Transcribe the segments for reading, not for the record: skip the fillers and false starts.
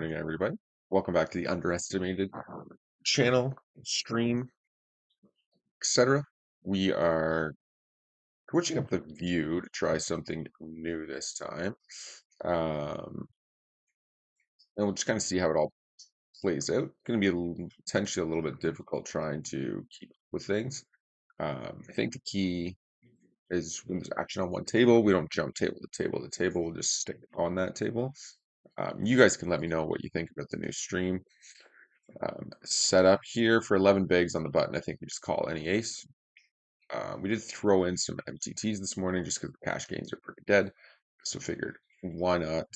morning, everybody. Welcome back to the Underestimated channel, stream, etc. We are switching up the view to try something new this time. Um, and we'll just kind of see how it all plays out. Going to be potentially a little bit difficult trying to keep up with things. I think the key is when there's action on one table, we don't jump table to table to table. We'll just stick on that table. You guys can let me know what you think about the new stream. Setup here for 11 bigs on the button. I think we just call any ace. We did throw in some MTTs this morning just because the cash gains are pretty dead. So figured why not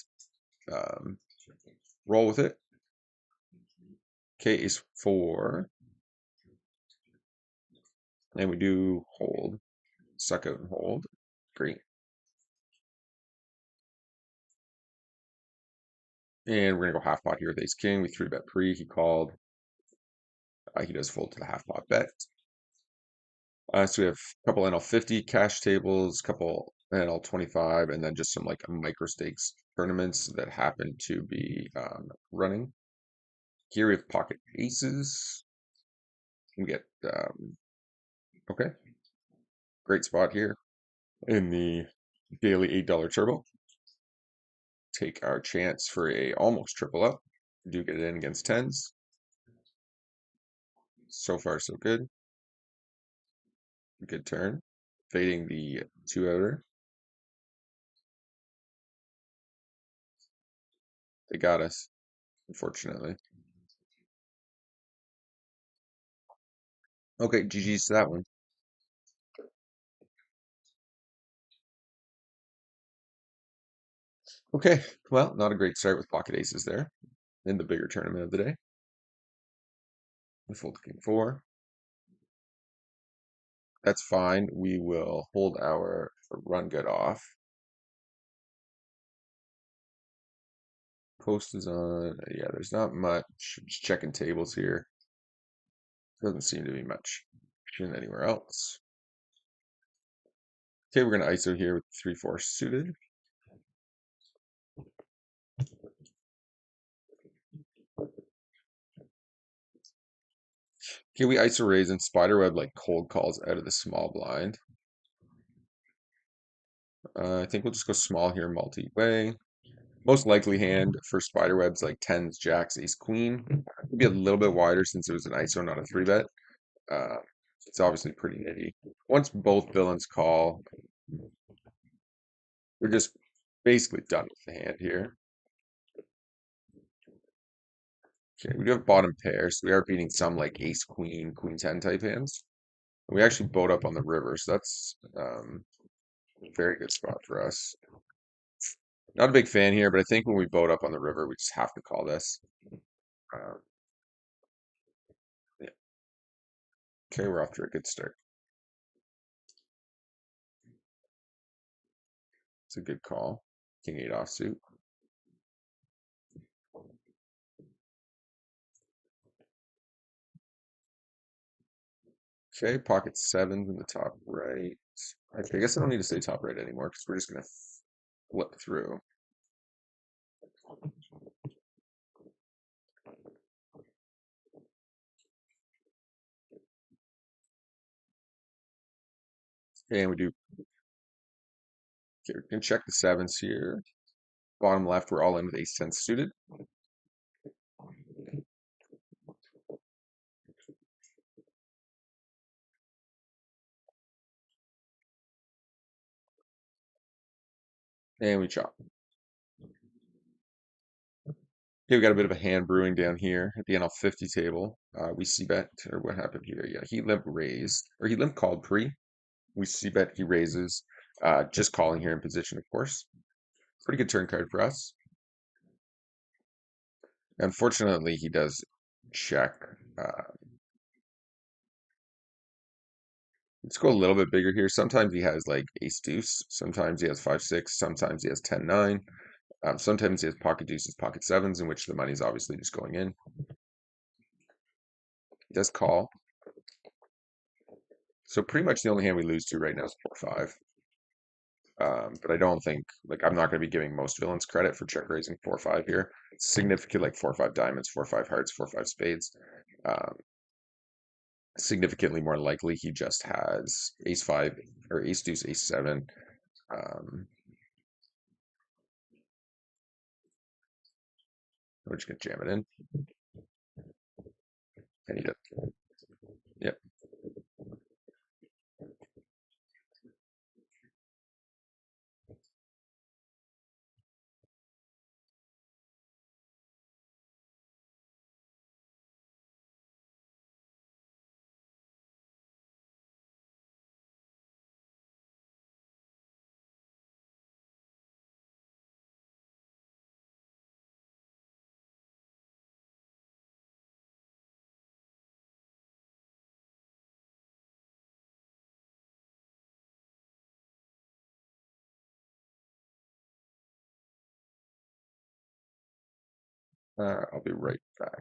um, roll with it. Okay, ace 4. And we do hold. Suck out and hold. Great. And we're going to go half pot here with ace king. We 3-bet pre. He called. He does fold to the half pot bet. So we have a couple NL50 cash tables, couple NL25, and then just some like micro stakes tournaments that happen to be running. Here we have pocket aces. We get okay, great spot here in the daily $8 turbo. Take our chance for a almost triple up. Do get it in against tens. So far, so good. Good turn. Fading the 2-outer. They got us, unfortunately. Okay, GG's to that one. Okay, well, not a great start with pocket aces there in the bigger tournament of the day. We fold to king 4. That's fine. We will hold our run good off. Post is on. Yeah, there's not much. Just checking tables here. Doesn't seem to be much anywhere else. Okay, we're going to ISO here with 3-4 suited. Okay, we ISO raise and spiderweb like cold calls out of the small blind. I think we'll just go small here, multi-way. Most likely hand for spiderwebs like tens, jacks, ace, queen. Maybe a little bit wider since it was an ISO, not a 3-bet. It's obviously pretty nitty. Once both villains call, we're just basically done with the hand here. Okay, we do have bottom pair, so we are beating some like ace, queen, queen 10 type hands. And we actually boat up on the river, so that's a very good spot for us. Not a big fan here, but I think when we boat up on the river, we just have to call this. Yeah. Okay, we're off to a good start. It's a good call. King 8 offsuit. Okay, pocket 7s in the top right. Okay, I guess I don't need to say top right anymore because we're just going to flip through. And we do. Okay, we can check the 7s here. Bottom left, we're all in with ace 10 suited. And we chop. Okay, we got a bit of a hand brewing down here at the NL50 table. We see bet, or what happened here? Yeah, he limp raised, or he limp called pre. We see bet, he raises. Just calling here in position, of course. Pretty good turn card for us. Unfortunately, he does check. Let's go a little bit bigger here. Sometimes he has like ace deuce. Sometimes he has 5-6. Sometimes he has 10-9. Sometimes he has pocket deuces, pocket 7s, in which the money's obviously just going in. He does call. So pretty much the only hand we lose to right now is 4-5. But I don't think like I'm not going to be giving most villains credit for check raising 4-5 here. It's significant, like 4-5 diamonds, 4-5 hearts, 4-5 spades. Um, Significantly more likely he just has ace five or ace deuce, ace seven. Um, we're just gonna jam it in, and he does. Yep, I'll be right back.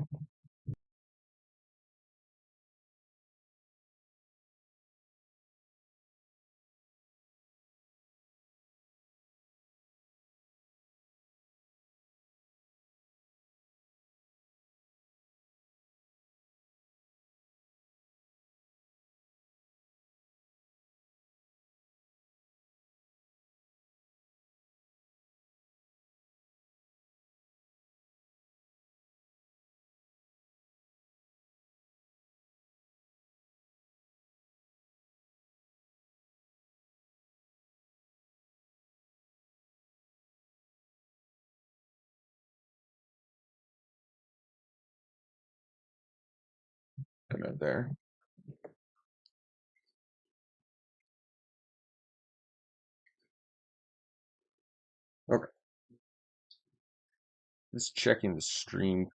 I'm in there. Okay, just checking the stream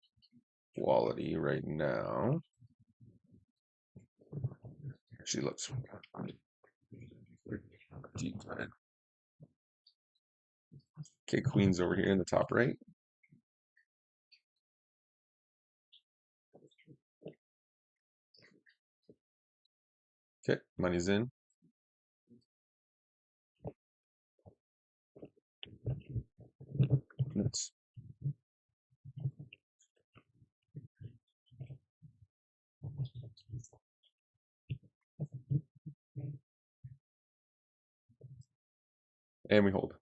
quality right now. Actually, looks decent. Okay, queen's over here in the top right. Okay, money's in. Let's, and we hold.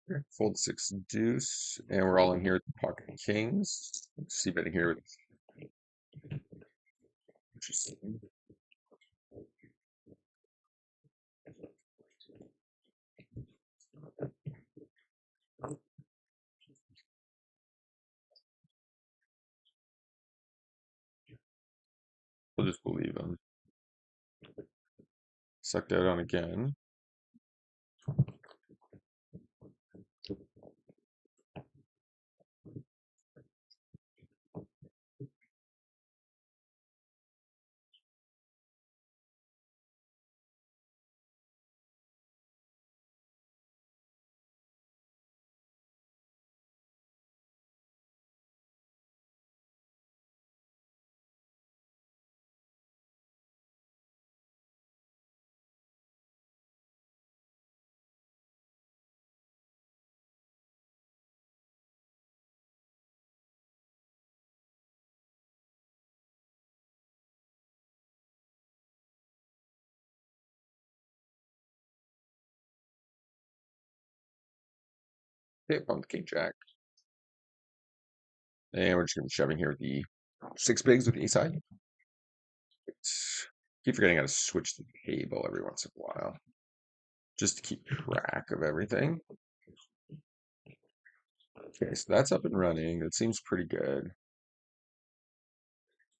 Okay, fold six deuce, and we're all in here with pocket kings. Let's see betting here with interesting. We'll just believe him. Sucked out on again. Okay, bump king jack. And we're just gonna be shoving here with the six bigs with the ace high. Keep forgetting how to switch the table every once in a while. Just to keep track of everything. Okay, so that's up and running. That seems pretty good.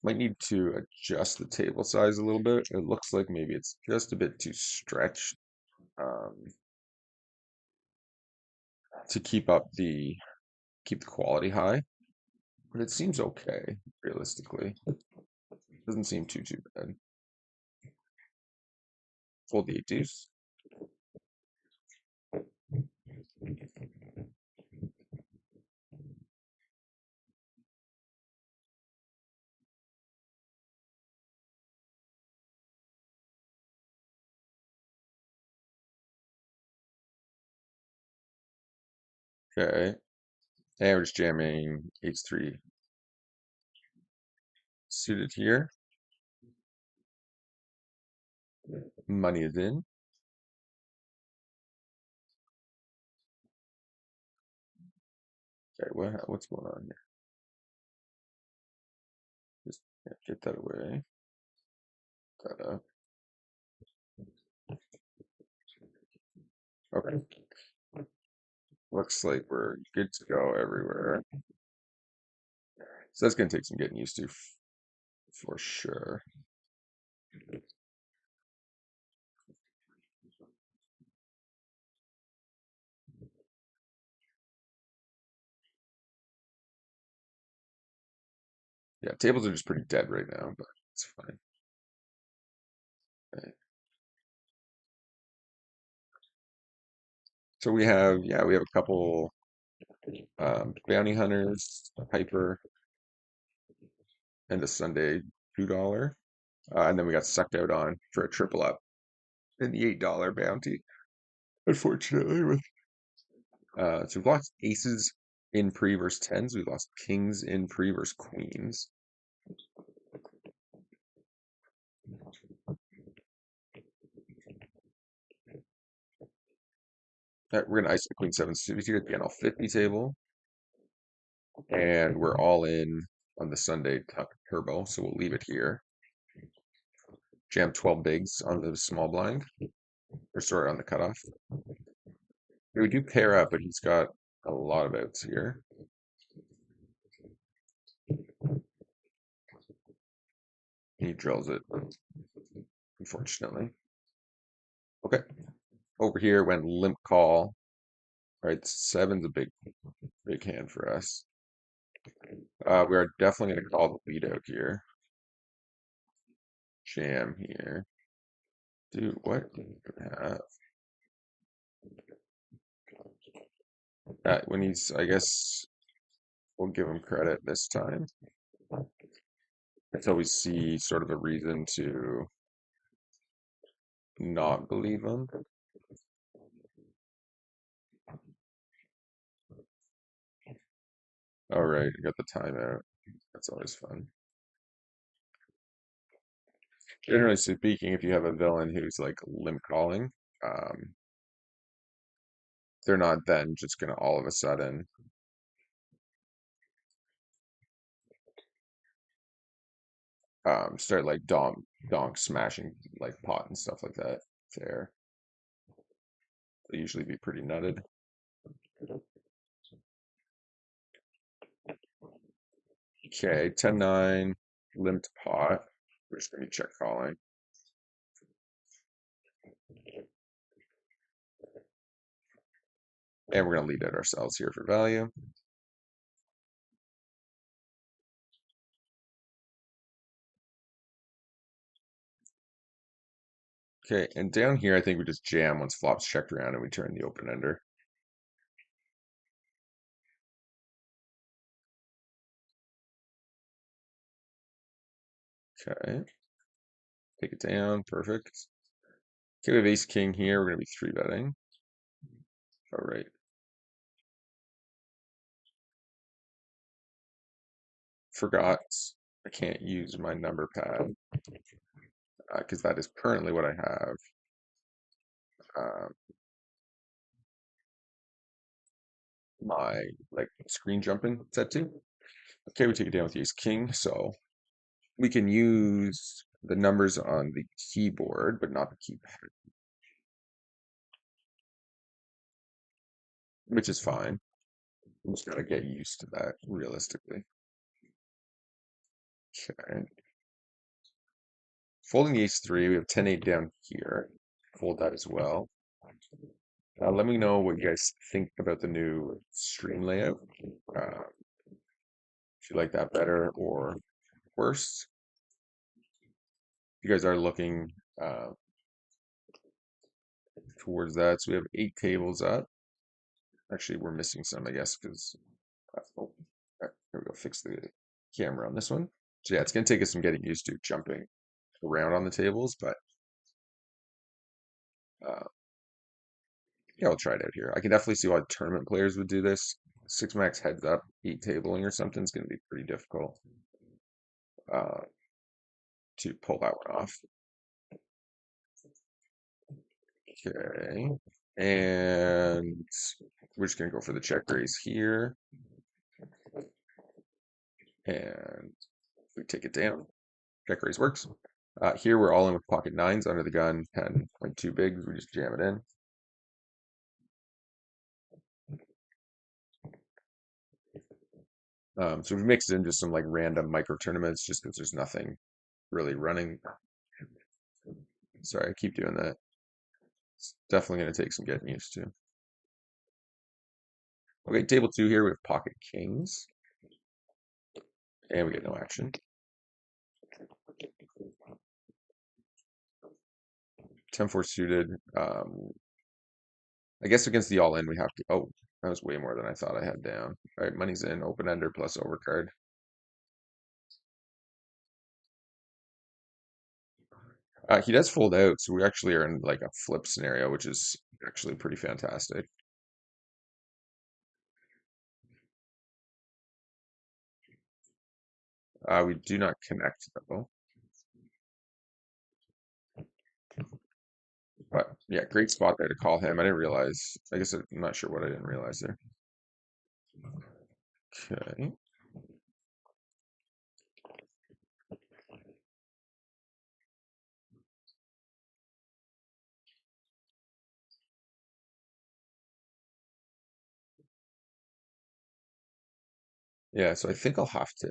Might need to adjust the table size a little bit. It looks like maybe it's just a bit too stretched um, to keep the quality high. But it seems okay, realistically. Doesn't seem too bad. Fold the 8 deuce. Okay. And we're just jamming ace three suited here. Money is in. Okay, what's going on here? Just get that away. That up. Okay. Looks like we're good to go everywhere. So that's gonna take some getting used to for sure. Yeah, tables are just pretty dead right now, but it's fine. Okay. So we have a couple bounty hunters, a piper, and a Sunday $2. And then we got sucked out on for a triple up in the $8 bounty. Unfortunately, with so we've lost aces in pre versus tens. We've lost kings in pre versus queens. We're gonna ice the queen seven suited here at the NL 50 table, and we're all in on the Sunday turbo, so we'll leave it here. Jam 12 bigs on the small blind, or sorry, on the cutoff. We do pair up, but he's got a lot of outs here. He drills it, unfortunately. Okay. Over here went limp call. All right, seven's a big hand for us. We are definitely gonna call the lead out here. Jam here. Dude, what do you have? When he's, I guess we'll give him credit this time until we see sort of a reason to not believe him. All right, we got the timeout. That's always fun. Generally speaking, if you have a villain who's like limp calling, um, they're not then just gonna all of a sudden start like donk smashing like pot and stuff like that. There, they usually be pretty nutted. Okay, 10-9, limped pot. We're just gonna be check calling. And we're gonna lead it ourselves here for value. Okay, and down here I think we just jam once flops checked around and we turn the open ender. Okay. Take it down, perfect. Okay, we have ace king here. We're gonna be three betting. All right. Forgot I can't use my number pad because that is currently what I have. Um, my like screen jumping set to. Okay, we take it down with ace king, so we can use the numbers on the keyboard, but not the keypad, which is fine. I'm just gotta get used to that realistically. Okay. Folding the ace three, we have 10-8 down here. Fold that as well. Let me know what you guys think about the new stream layout. Uh, if you like that better or worse. If you guys are looking towards that. So we have 8 tables up. Actually, we're missing some, I guess, because oh, there we go. Fix the camera on this one. So yeah, it's gonna take us some getting used to jumping around on the tables, but uh, yeah, I'll try it out here. I can definitely see why tournament players would do this. Six max heads up, 8 tabling or something is gonna be pretty difficult uh, to pull that one off. Okay, and we're just gonna go for the check raise here, and we take it down. Check raise works. Here we're all in with pocket nines under the gun, 10.2 bigs. We just jam it in. So we mixed in just some like random micro tournaments just because there's nothing really running. Sorry, I keep doing that. It's definitely going to take some getting used to. Okay, table 2 here, we have pocket kings, and we get no action. 10-4 suited. I guess against the all-in, we have to. Oh, that was way more than I thought I had down. All right, money's in, open ender plus overcard. He does fold out, so we actually are in like a flip scenario, which is actually pretty fantastic. We do not connect though. But yeah, great spot there to call him. I didn't realize. I guess I'm not sure what I didn't realize there. Okay. Yeah, so I think I'll have to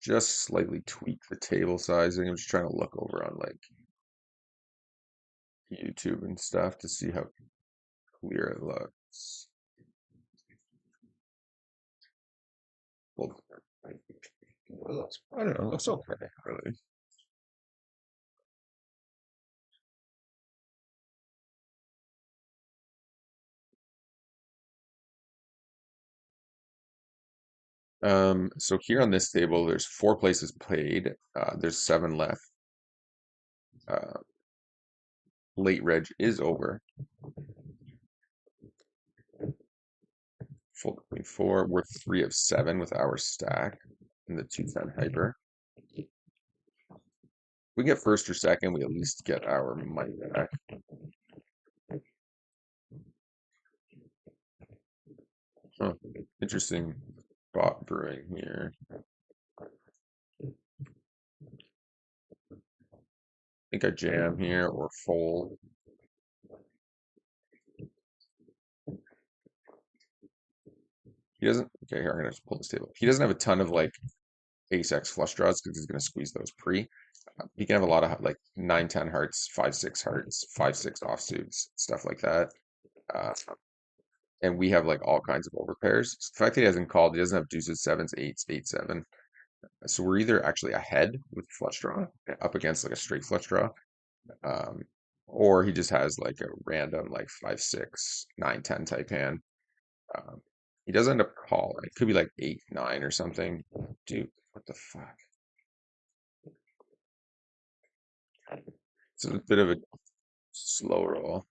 just slightly tweak the table sizing. I'm just trying to look over on like YouTube and stuff to see how clear it looks. Well, I don't know. It looks okay, really. So here on this table, there's 4 places played. There's 7 left. Uh, late reg is over. Full 24. We're 3 of 7 with our stack in the 210 hyper. We get first or second, we at least get our money back. Huh. Interesting spot brewing here. I think I jam here or fold. He doesn't. Okay, here I'm gonna just pull this table. He doesn't have a ton of like ace X flush draws because he's gonna squeeze those pre. He can have a lot of like 9-10 hearts, 5-6 hearts, 5-6 offsuits, stuff like that. Uh, and we have like all kinds of overpairs. So the fact that he hasn't called, he doesn't have deuces, sevens, eights, 8-7. So we're either actually ahead with flush draw up against like a straight flush draw, um, or he just has like a random like 5-6, 9-10 type hand. Um, he does end up calling. It could be like 8-9 or something. Dude, what the fuck? It's a bit of a slow roll.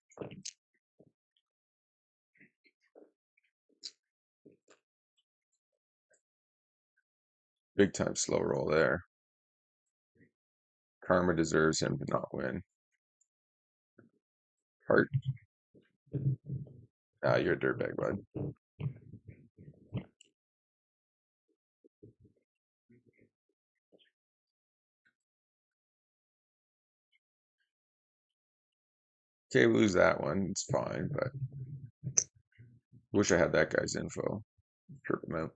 Big time slow roll there. Karma deserves him to not win. Heart. You're a dirtbag, bud. Okay, we lose that one. It's fine, but wish I had that guy's info. Trip him out.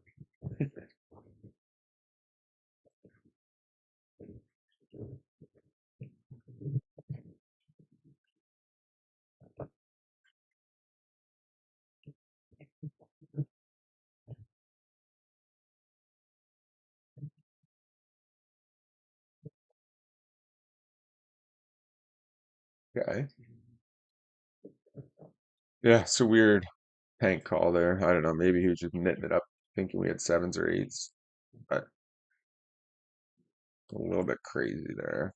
Okay. Yeah, it's a weird tank call there. I don't know. Maybe he was just knitting it up, thinking we had sevens or eights, but a little bit crazy there.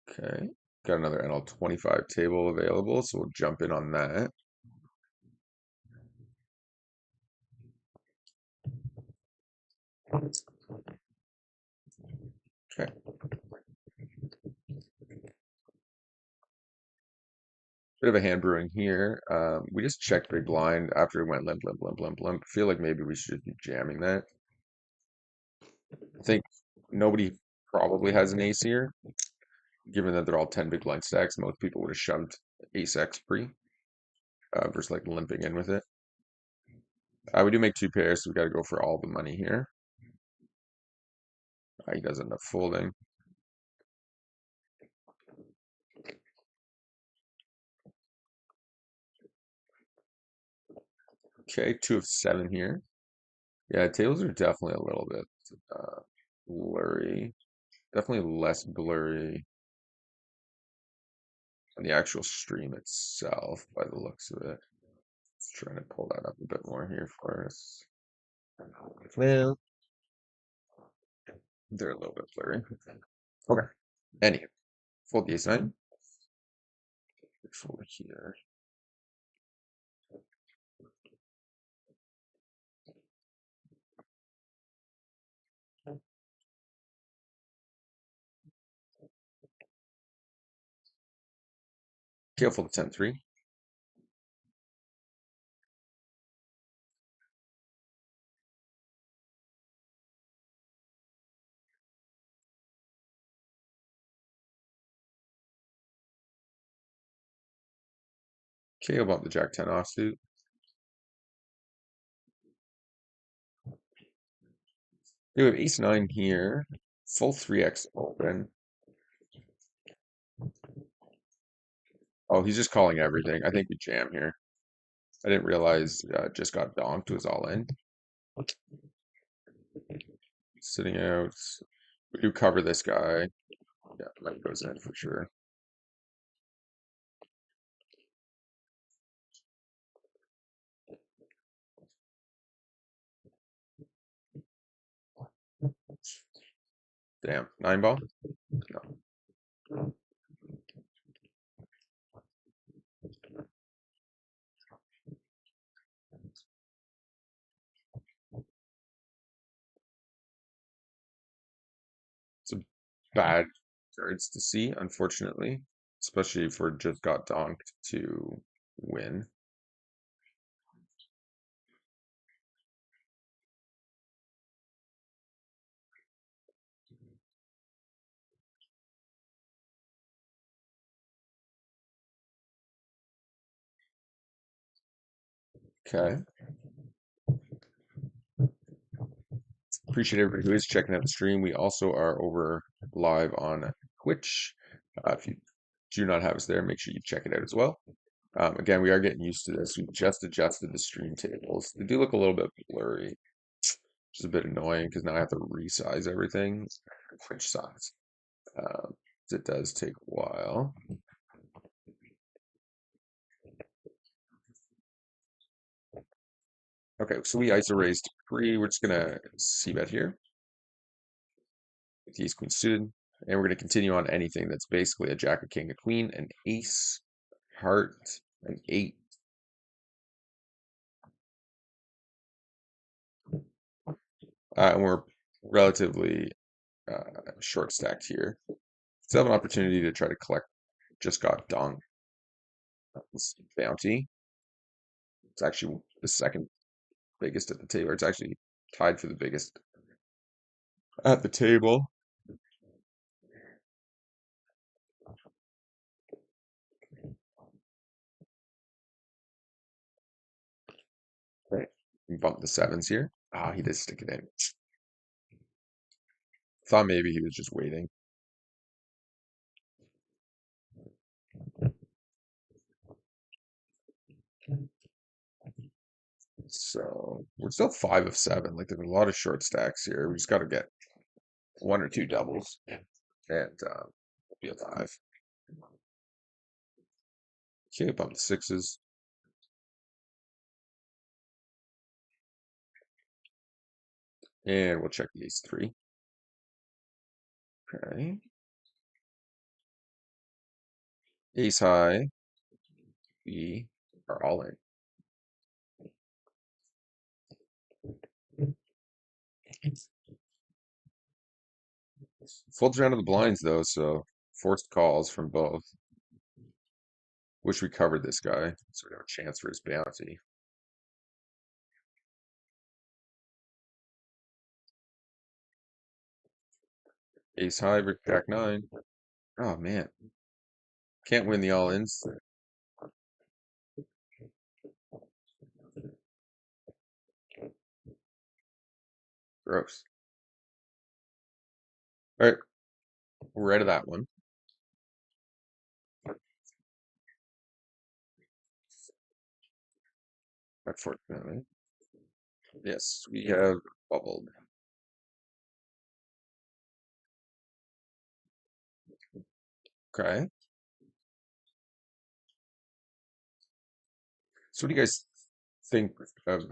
Okay, got another NL25 table available, so we'll jump in on that. Okay, bit of a hand brewing here. We just checked big blind after it went limp, limp, limp, limp, limp. Feel like maybe we should be jamming that. I think nobody probably has an ace here, given that they're all 10 big blind stacks. Most people would have shoved ace X pre versus like limping in with it. We do make two pairs, so we got to go for all the money here. He does end up folding. Okay, two of seven here. Yeah, tables are definitely a little bit uh, blurry. Definitely less blurry on the actual stream itself by the looks of it. Let's try to pull that up a bit more here for us. Well, they're a little bit blurry. Okay. Anywho, fold the ace nine. Fold here. Okay, I'll fold the 10-3. Okay, I'll bump the jack 10 offsuit. We have ace nine here. Full 3x open. Oh, he's just calling everything. I think we jam here. I didn't realize just got donked was all in. Sitting out. We do cover this guy. Yeah, that goes in for sure. Damn. Nine ball? No. It's a bad cards to see, unfortunately. Especially if we're just got donked to win. Okay. Appreciate everybody who is checking out the stream. We also are over live on Twitch. If you do not have us there, make sure you check it out as well. Again, we are getting used to this. We've just adjusted the stream tables. They do look a little bit blurry, which is a bit annoying because now I have to resize everything, which sucks. Um, it does take a while. Okay, so we ISO raised three. We're just gonna see bet here with the ace queen suited, and we're gonna continue on anything that's basically a jack, a king, a queen, an ace, heart, an eight. And we're relatively short stacked here. Still have an opportunity to try to collect. Just got dong this bounty. It's actually the second biggest at the table. It's actually tied for the biggest at the table. Right. Bump the sevens here. Ah, he did stick it in. Thought maybe he was just waiting. So we're still 5 of 7. Like there's a lot of short stacks here. We just got to get one or two doubles and we'll be alive. Okay, bump the sixes. And we'll check the ace three. Okay. Ace high. We are all in. Folds around to the blinds though, so forced calls from both. Wish we covered this guy, so we have a chance for his bounty. Ace high, jack nine. Oh man, can't win the all-ins. Gross. All right, we're out of that one. Unfortunately, yes, we have bubbled. Okay, so what do you guys think of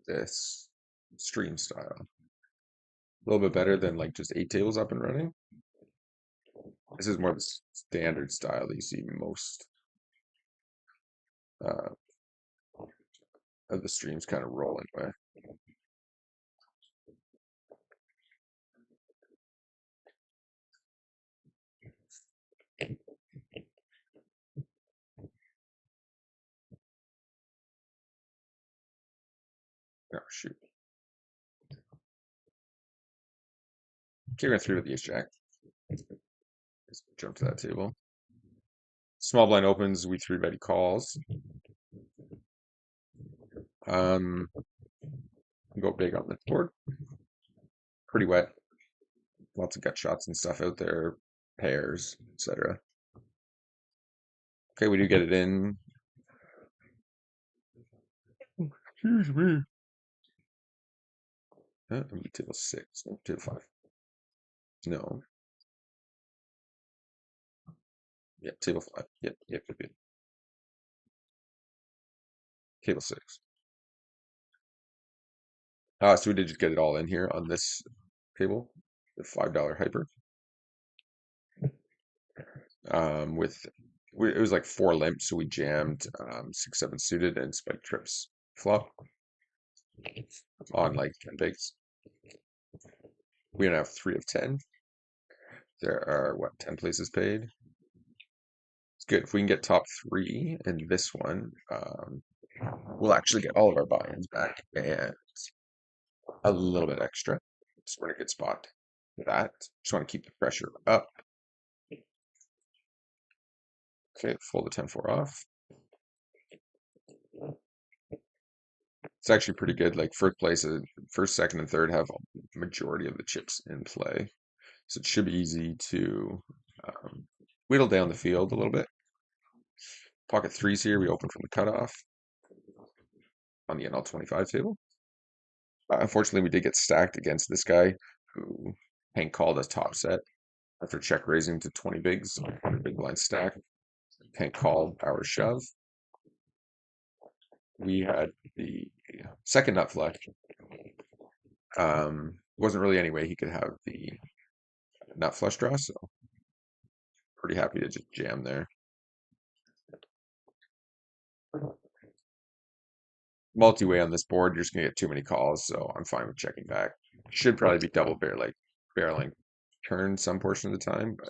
this stream style? A little bit better than like just 8 tables up and running. This is more the standard style that you see most uh, of the streams kind of rolling with. Oh shoot. Okay, we're gonna three with the ace jack. Just jump to that table. Small blind opens, we three bet he calls. Um, go big on the board. Pretty wet. Lots of gut shots and stuff out there. Pairs, etc. Okay, we do get it in. Excuse me. Table six. No, table five. No. Yep, table five. Yep. Table six. So we did just get it all in here on this table. The $5 hyper. With it was like four limps, so we jammed 6-7 suited and spike trips flop on like 10 bigs. We don't have 3 of 10. There are what 10 places paid. It's good if we can get top three in this one. We'll actually get all of our buy-ins back and a little bit extra. So we're in a good spot for that. Just want to keep the pressure up. Okay, fold the 10-4 off. It's actually pretty good. Like first place, first, second, and third have a majority of the chips in play. So it should be easy to whittle down the field a little bit. Pocket threes here, we open from the cutoff on the NL25 table. Unfortunately, we did get stacked against this guy who Hank called us top set after check raising to 20 bigs, 100 big blind stack. Hank called our shove. We had the second nut flush. Wasn't really any way he could have the nut flush draw, so pretty happy to just jam there. Multi-way on this board, you're just gonna get too many calls, so I'm fine with checking back. Should probably be double barreling turn some portion of the time, but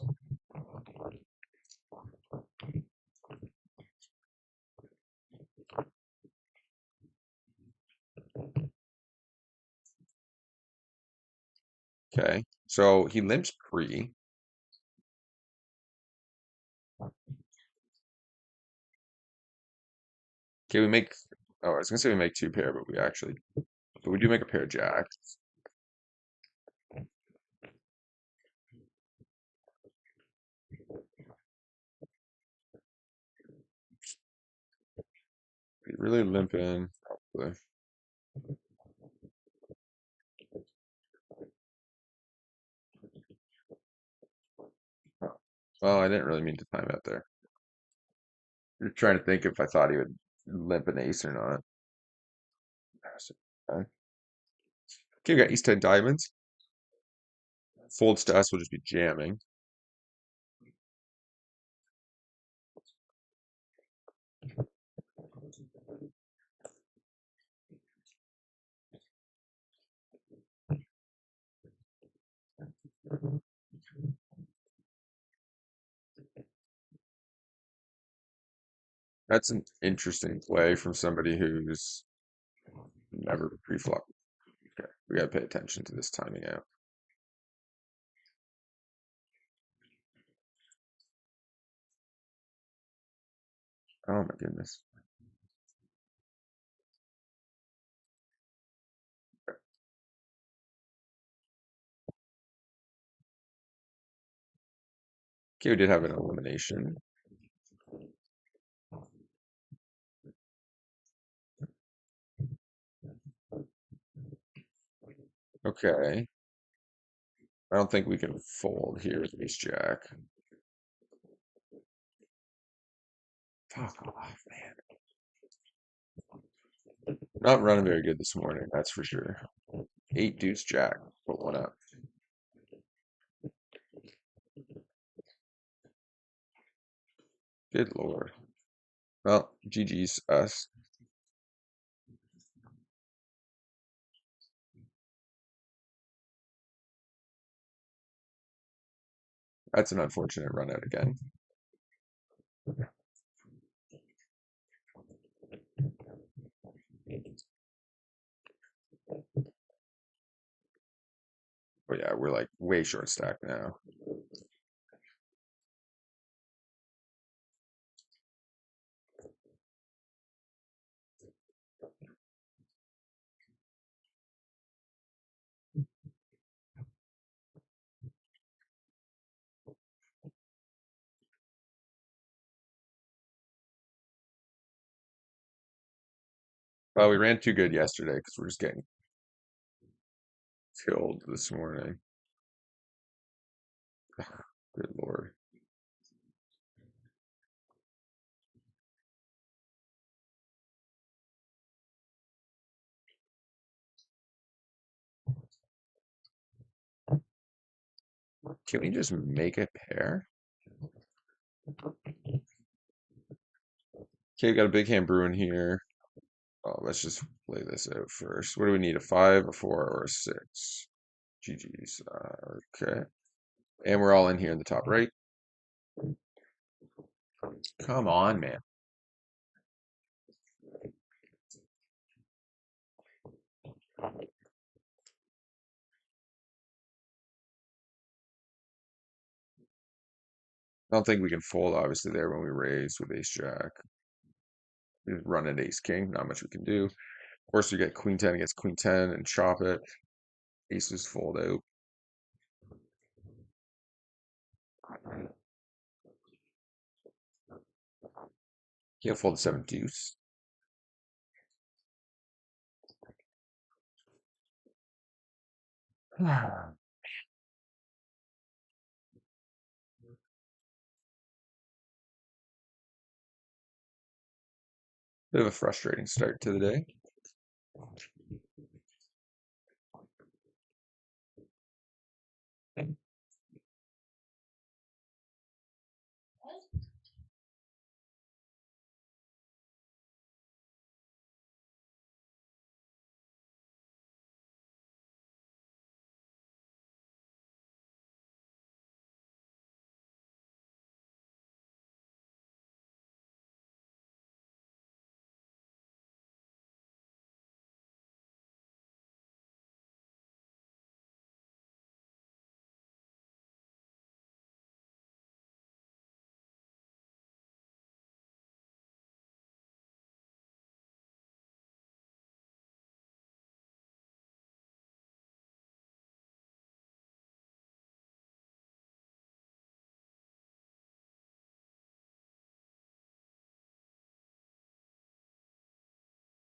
okay. So he limps pre. Okay, we make. Oh, I was gonna say we make two pair, but we do make a pair of jacks. We really limp in, probably. Oh, well, I didn't really mean to time out there. You're trying to think if I thought he would limp an ace or not. Okay, we got ace 10 diamonds. Folds to us will just be jamming. That's an interesting play from somebody who's never pre-flop. Okay, we gotta pay attention to this timing out. Oh my goodness. Okay, we did have an elimination. Okay. I don't think we can fold here with ace jack. Fuck off, man. Not running very good this morning, that's for sure. Eight deuce jack. Put one up. Good lord. Well, GG's us. That's an unfortunate run out again. But yeah, we're like way short stack now. Well, we ran too good yesterday because we're just getting killed this morning. Good lord. Can we just make a pair? Okay, we got a big hand brewing here. Oh, let's just play this out first. What do we need? A 5, a 4, or a 6? GG's. Okay. And we're all in here in the top right. Come on, man. I don't think we can fold, obviously, there when we raise with ace jack. We just run an ace king. Not much we can do. Of course, we get queen 10 against queen 10 and chop it. Aces fold out. Can't fold 7 deuce. Bit of a frustrating start to the day.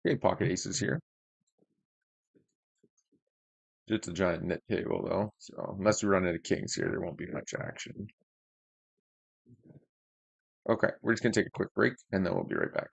Okay, pocket aces here. It's a giant nit table though, so unless we run into kings here, there won't be much action. Okay, we're just gonna take a quick break and then we'll be right back.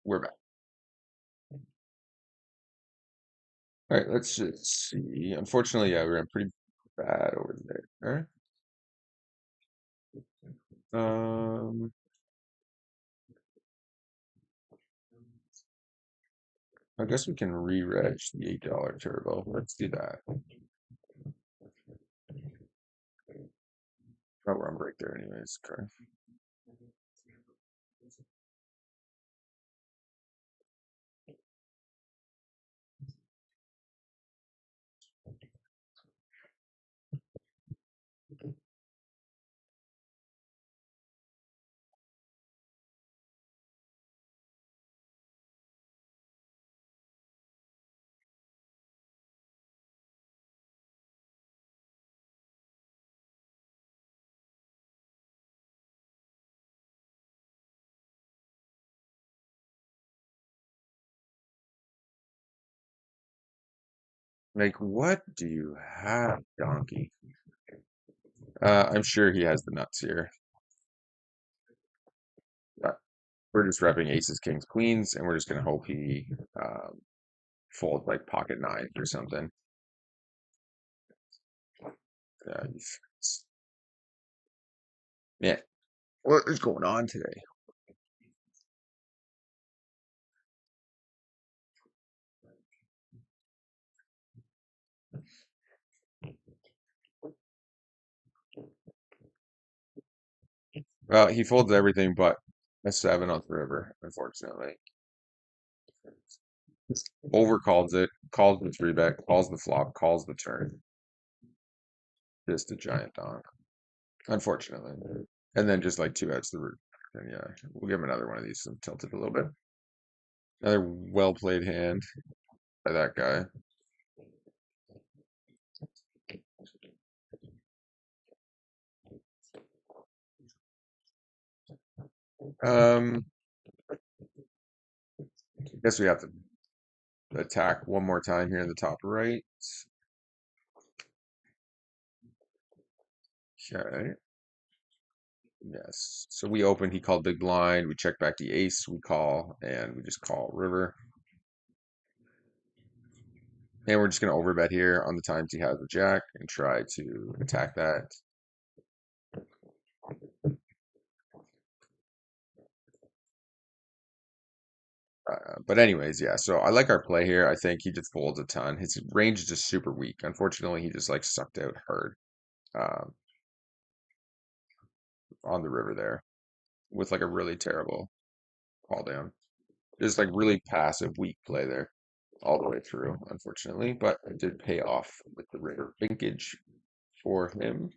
We're back. All right, let's just see. Unfortunately, yeah, we're in pretty bad over there. Um, I guess we can re-reg the $8 turbo. Let's do that. Oh, we're on break there anyways. Okay. Like, what do you have, donkey? I'm sure he has the nuts here. Uh, we're just repping aces, kings, queens, and we're just gonna hope he folds like pocket nines or something. Yeah, yeah. What is going on today? Well, he folds everything but a seven on the river, unfortunately. Overcalls it, calls the three bet, calls the flop, calls the turn. Just a giant donk, unfortunately. And then just like two outs the root. And yeah, we'll give him another one of these and tilt it a little bit. Another well played hand by that guy. Um, I guess we have to attack one more time here in the top right. Okay. Yes. So we open, he called big blind. We check back the ace, we call, and we just call river. And we're just going to overbet here on the times he has the jack and try to attack that. But anyways, yeah. So I like our play here. I think he just folds a ton. His range is just super weak. Unfortunately, he just like sucked out hard um, on the river there with like a really terrible call down. Just like really passive, weak play there all the way through, unfortunately. But it did pay off with the river linkage for him.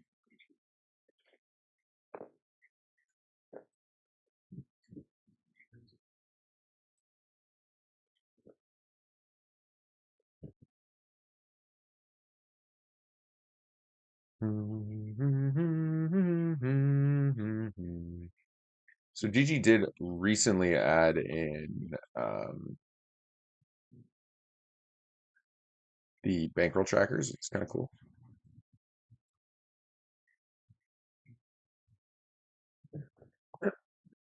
So Gigi did recently add in the bankroll trackers. It's kind of cool.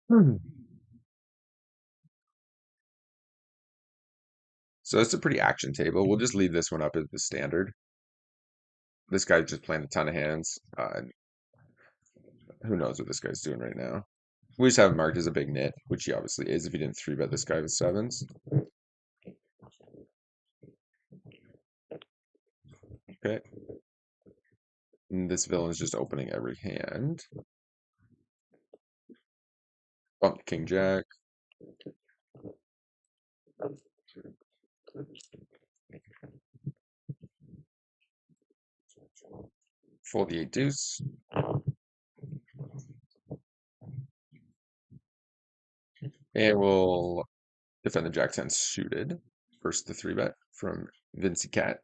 Hmm. So it's a pretty action table. We'll just leave this one up as the standard. This guy's just playing a ton of hands. Who knows what this guy's doing right now? We just have him marked as a big nit, which he obviously is if he didn't three bet this guy with sevens. Okay. And this villain's just opening every hand. Bump King Jack. Fold the eight deuce. And we'll defend the Jack 10 suited. First the three bet from Vincy Cat.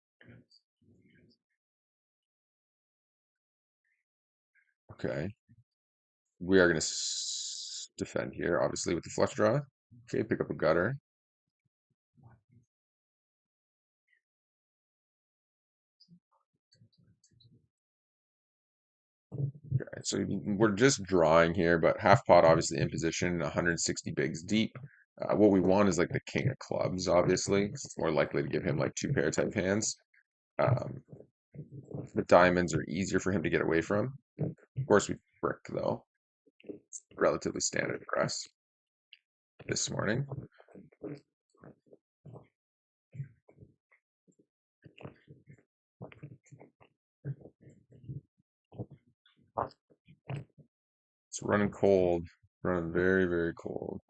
Okay. We are going to defend here, obviously, with the flush draw. Okay, pick up a gutter. Okay, so we're just drawing here, but half pot obviously in position, 160 bigs deep. What we want is like the king of clubs, obviously, 'cause it's more likely to give him like two pair type hands. Um, the diamonds are easier for him to get away from. Of course, we brick though. It's relatively standard for us this morning. It's running cold, running very, very cold.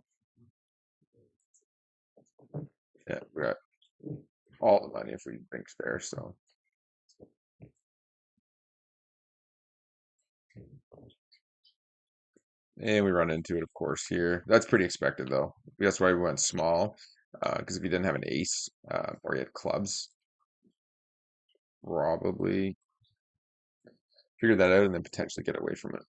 Yeah, we got all the money if we think spare, so. And we run into it, of course, here. That's pretty expected, though. That's why we went small, because if he didn't have an ace or he had clubs, probably figure that out and then potentially get away from it.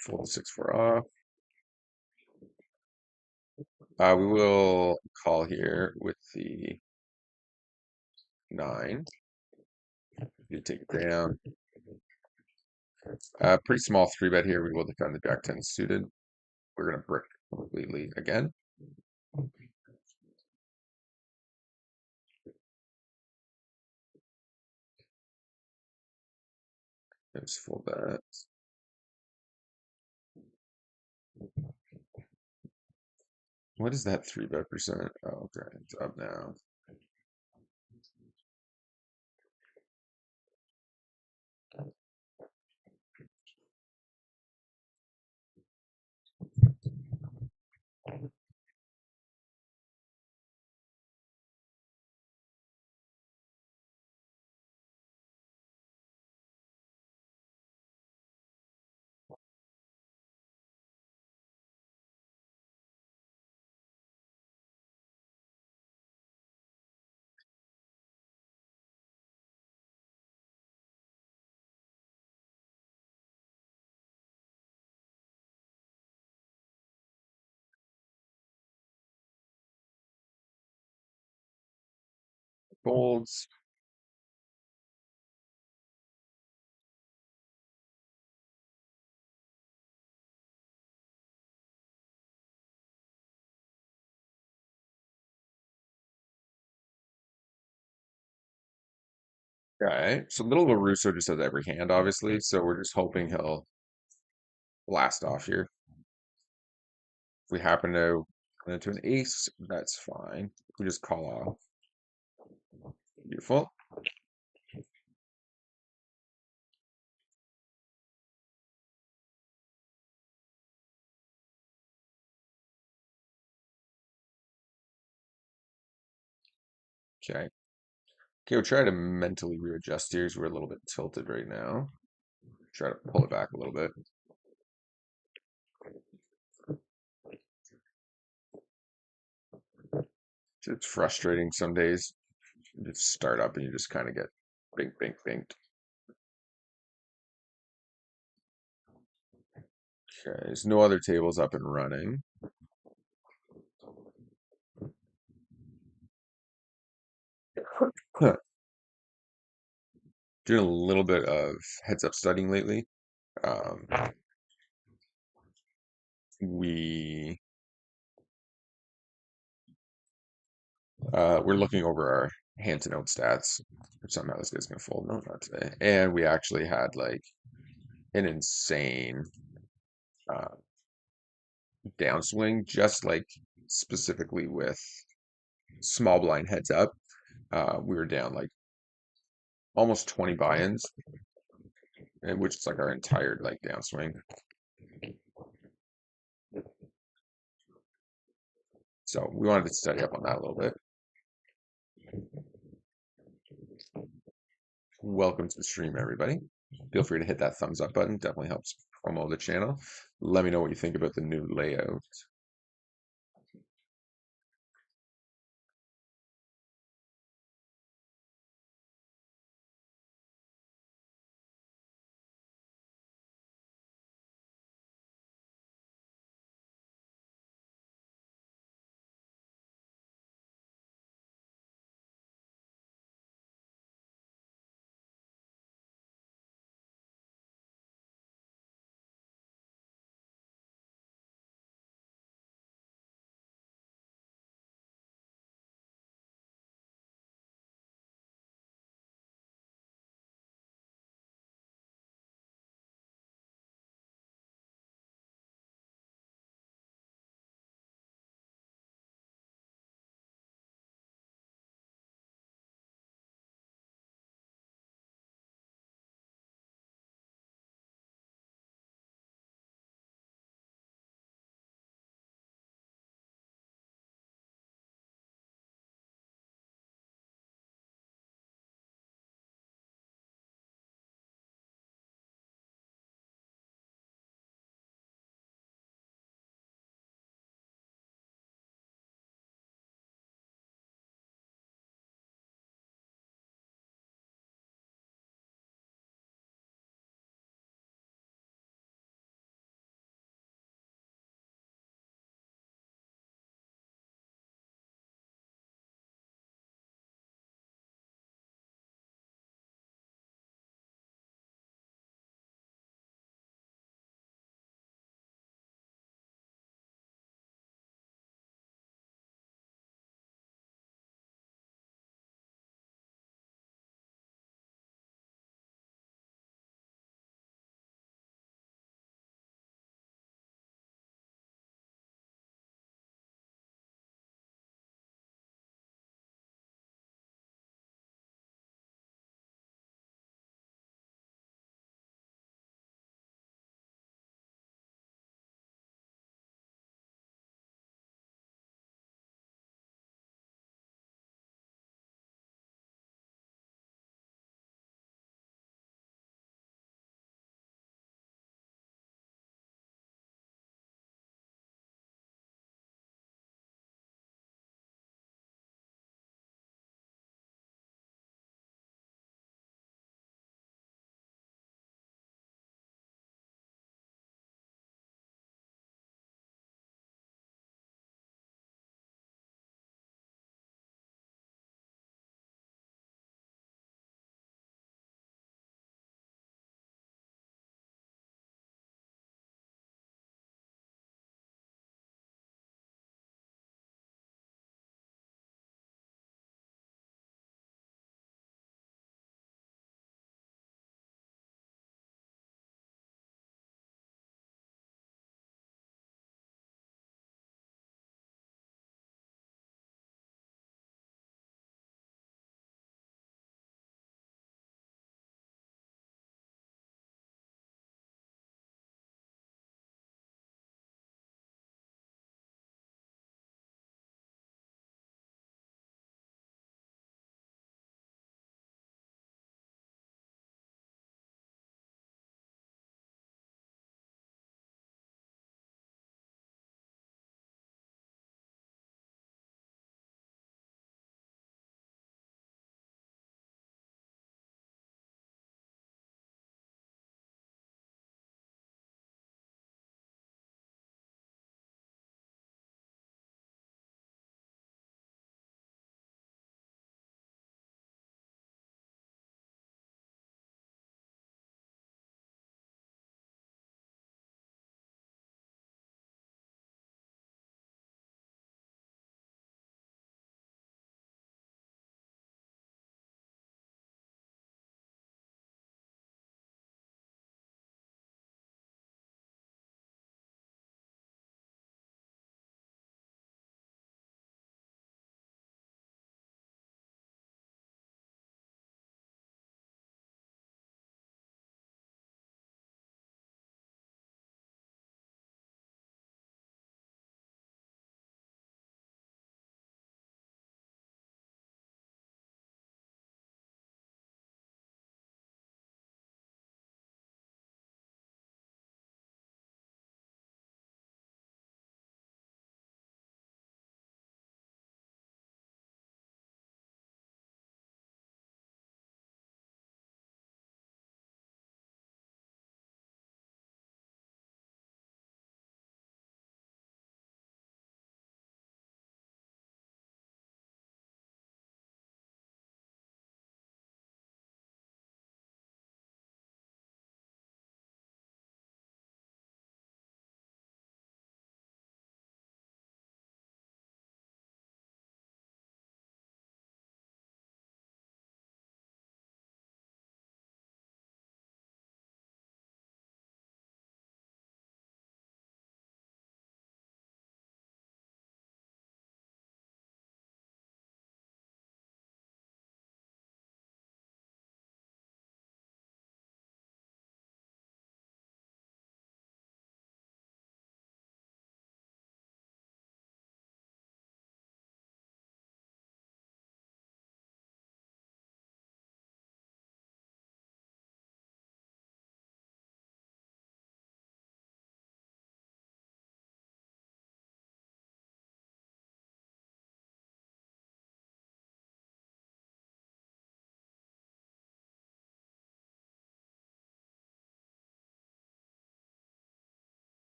Fold the 6-4 off. We will call here with the 9. You take it down. Pretty small 3-bet here. We will defend the Jack 10 suited. We're going to brick completely again. Just fold that. What is that 3-bet percent? Oh, okay, it's up now. Folds. Okay, so Little LaRusso just has every hand, obviously, so we're just hoping he'll blast off here. If we happen to run into an ace, that's fine. We just call off. Beautiful. Okay. Okay, we'll try to mentally readjust here 'cause we're a little bit tilted right now. Try to pull it back a little bit. It's frustrating some days. You just start up and you just kind of get bink, bink, binked. Okay, there's no other tables up and running. Huh. Doing a little bit of heads up studying lately. Um, we we're looking over our hand to note stats. Somehow this guy's gonna fold. No, not today. And we actually had like an insane uh, downswing, just like specifically with small blind heads up. We were down like almost 20 buy-ins, which is like our entire like downswing. So we wanted to study up on that a little bit. Welcome to the stream, everybody. Feel free to hit that thumbs up button. Definitely helps promo the channel. Let me know what you think about the new layout.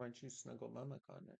Why don't you snuggle Mama Connor?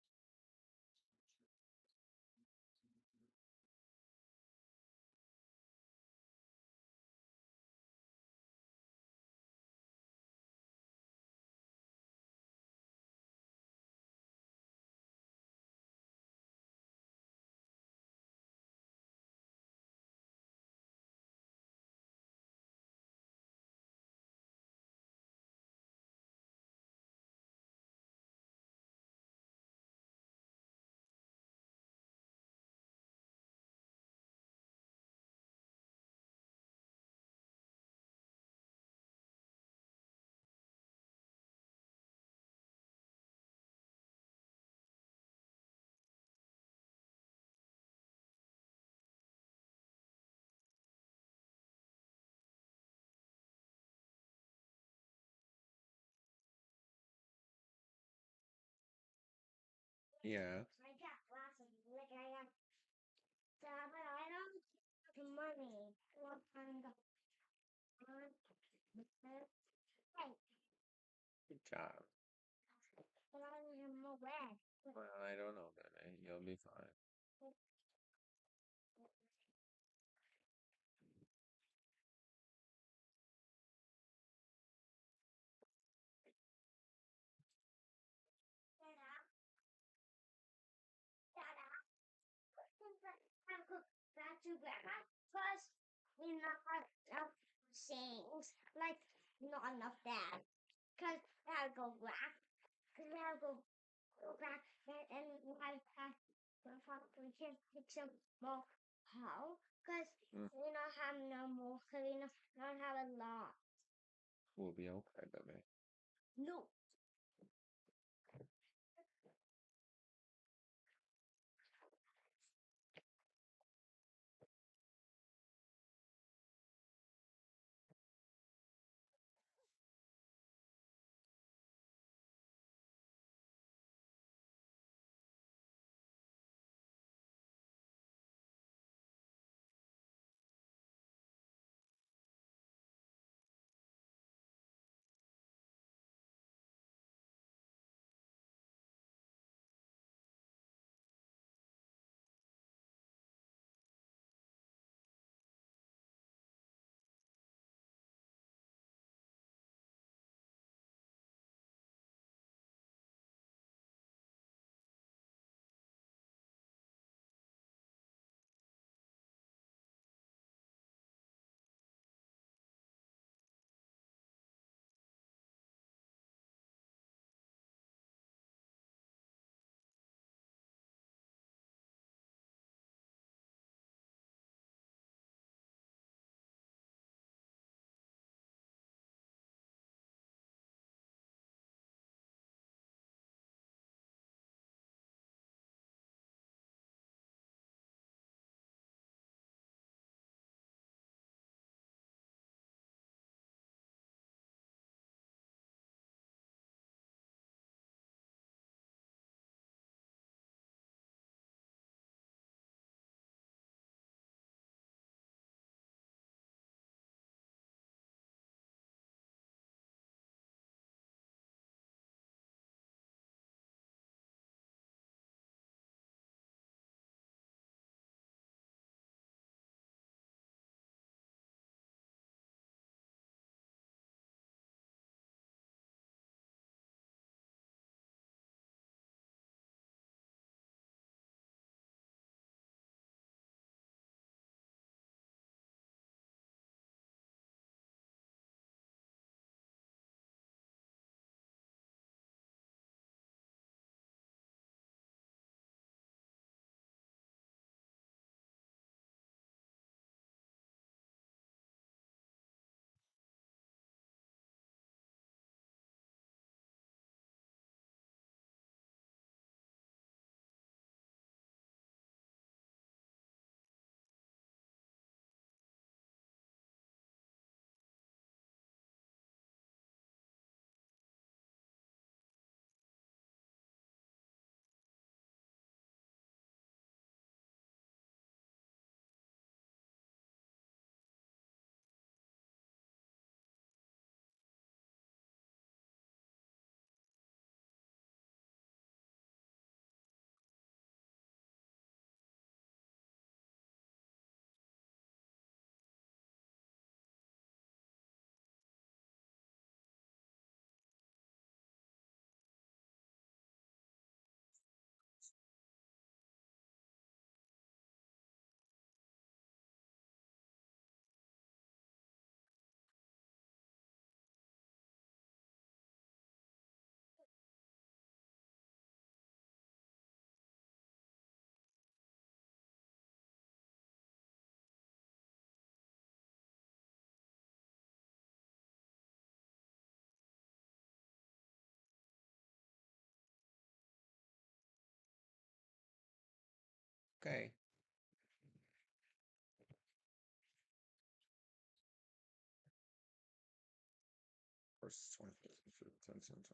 Yeah. I got lots of like I got but I don't have money. What kind of hey, Good job. but I don't have more red. Well, I don't know, baby. You'll be fine. I cook that to grandma. Plus, we not have enough things. Like, not enough that. Because we have to go back. Because we have to go back. And we have we can take some more how. Because Mm, we don't have no more. Because we don't have a lot. we'll be okay, baby. No. Okay. Versus 20, 10 cents.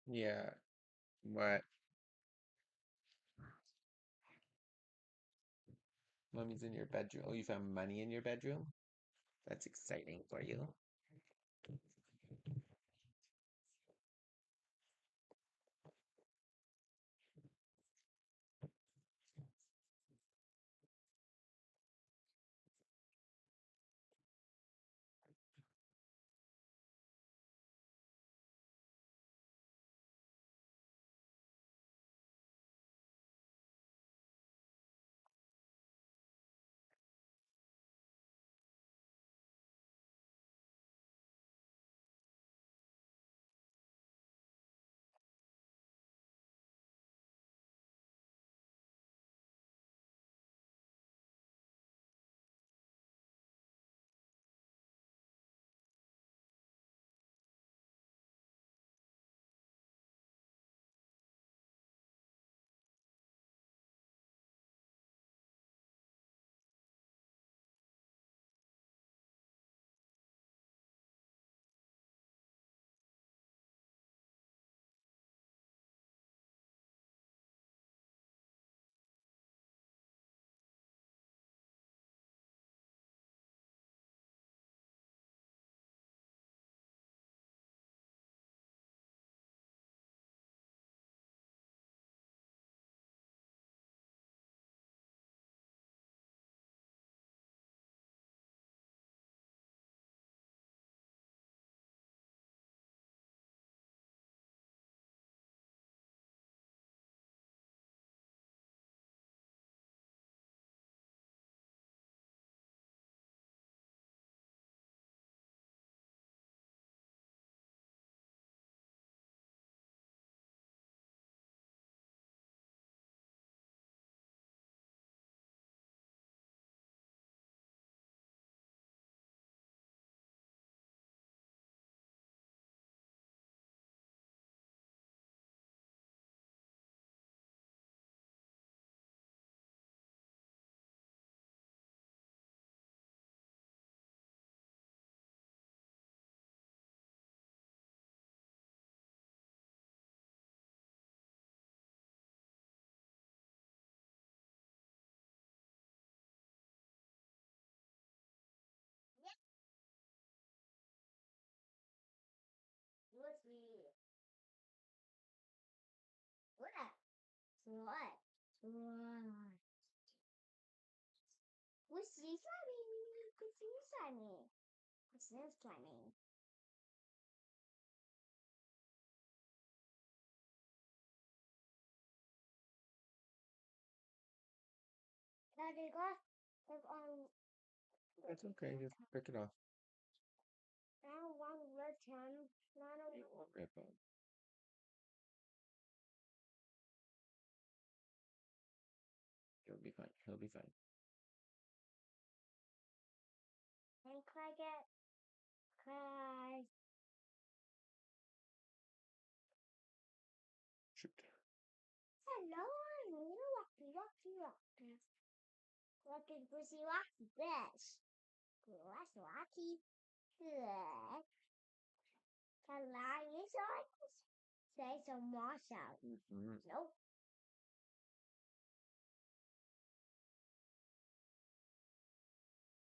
Yeah. What? Mommy's in your bedroom. Oh, you found money in your bedroom? That's exciting for you. What? What? What's this timing? What's this timing? What's this timing? Daddy got if That's okay. Just pick it off. now one red time, not a You won't rip up. He'll be fine. He'll be fine. and crack it. Cry. Shoot. Hello, I'm Rocky, Rocky, Rocky. Rocky, Brucey, Rocky, Bitch. That's Rocky. Good. Can I use yours? Say some more sound. Mm-hmm. Nope.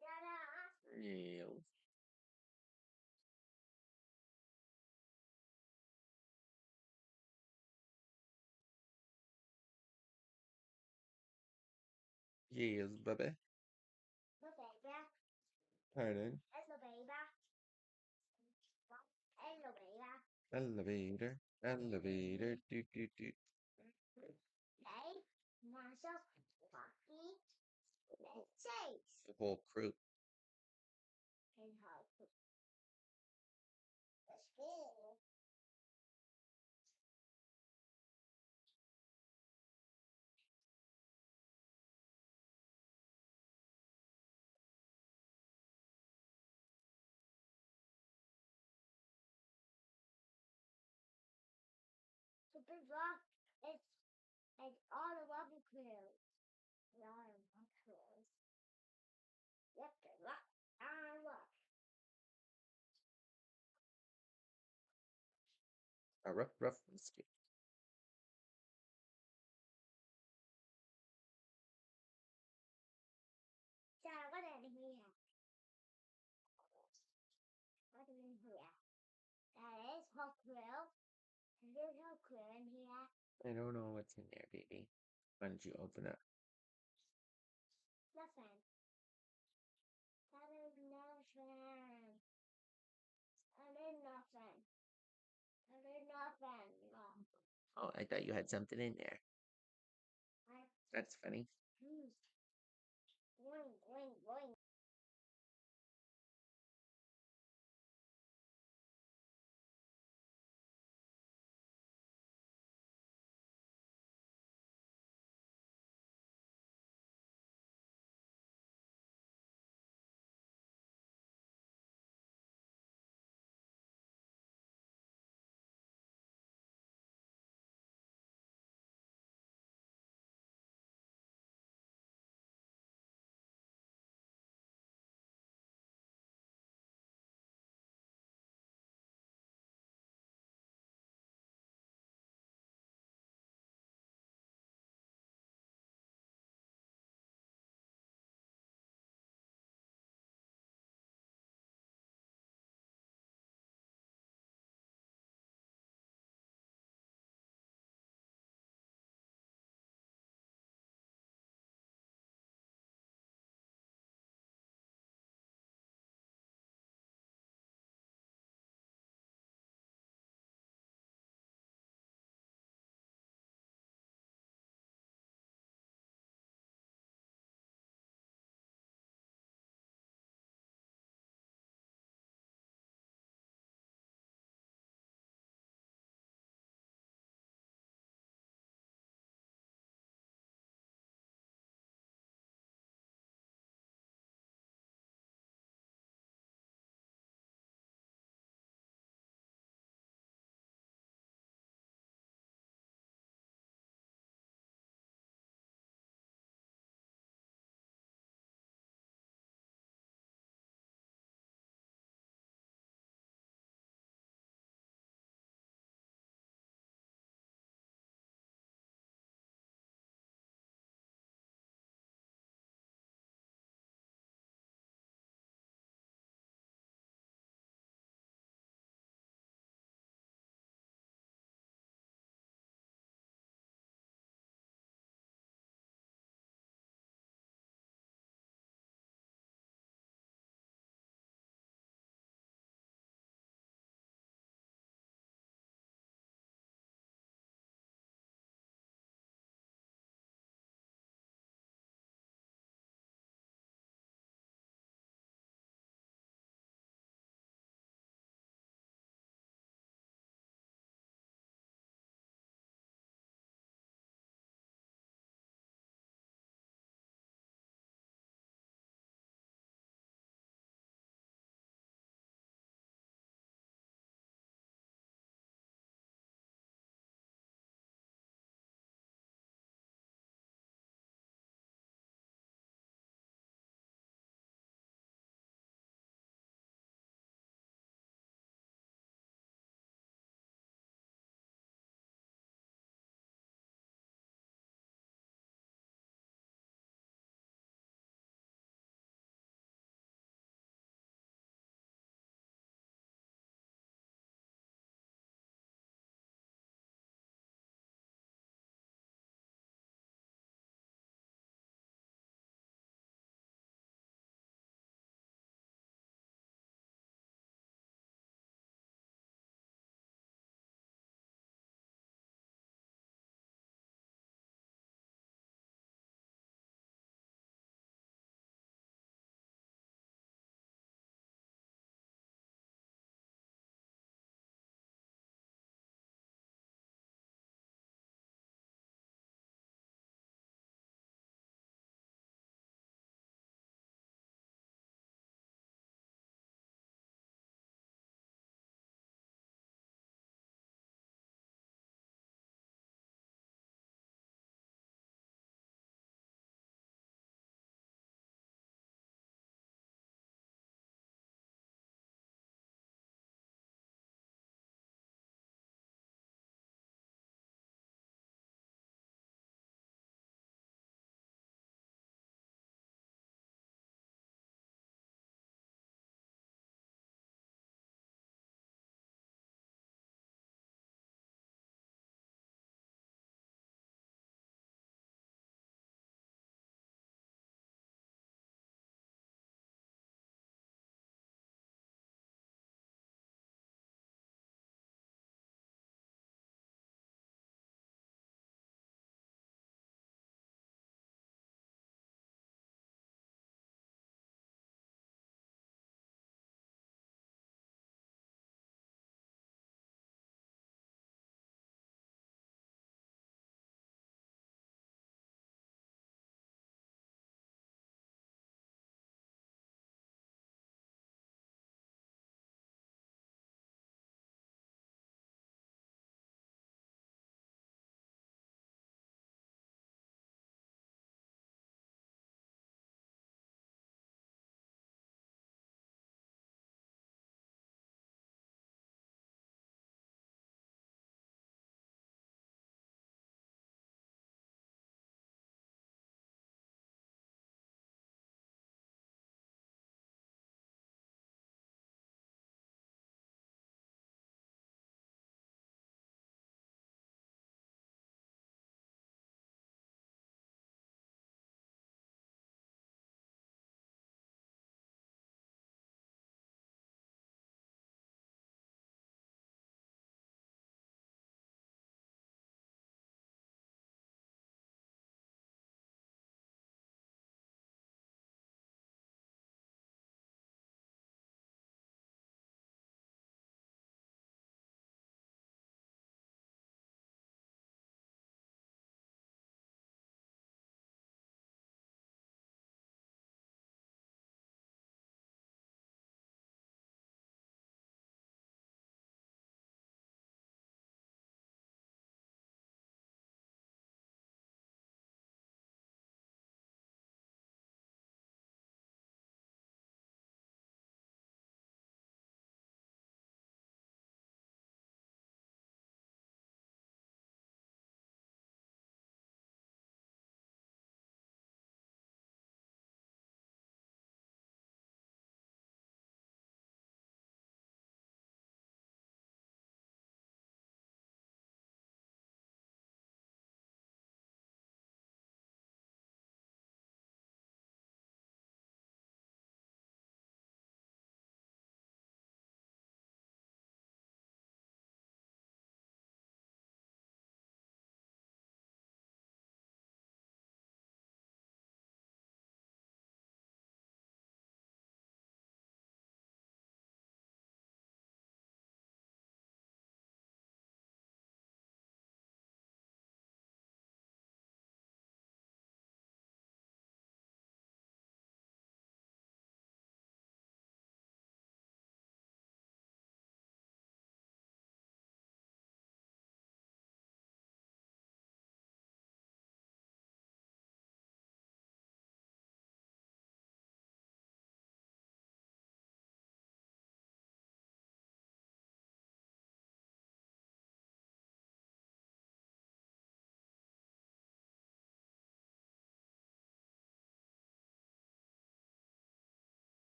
Ta-da. Yales. Yales, baby. Look at that. Pardon. Hello, baby. Hello, baby. Elevator. Elevator. Do, do, do. Hey, Marshall, Rocky, and Chase. The whole crew. And how the school. The big rock is all the rubber crews. The all the rubber crews. Yep, the rock. Rock. A rough, rough escape. So, what in here? What in here? That is whole crew. There's no crew in here. I don't know what's in there, baby. Why don't you open up? Nothing. That is nothing. That is nothing. That is nothing. No. Oh, I thought you had something in there. I, That's funny. boing, boing, boing.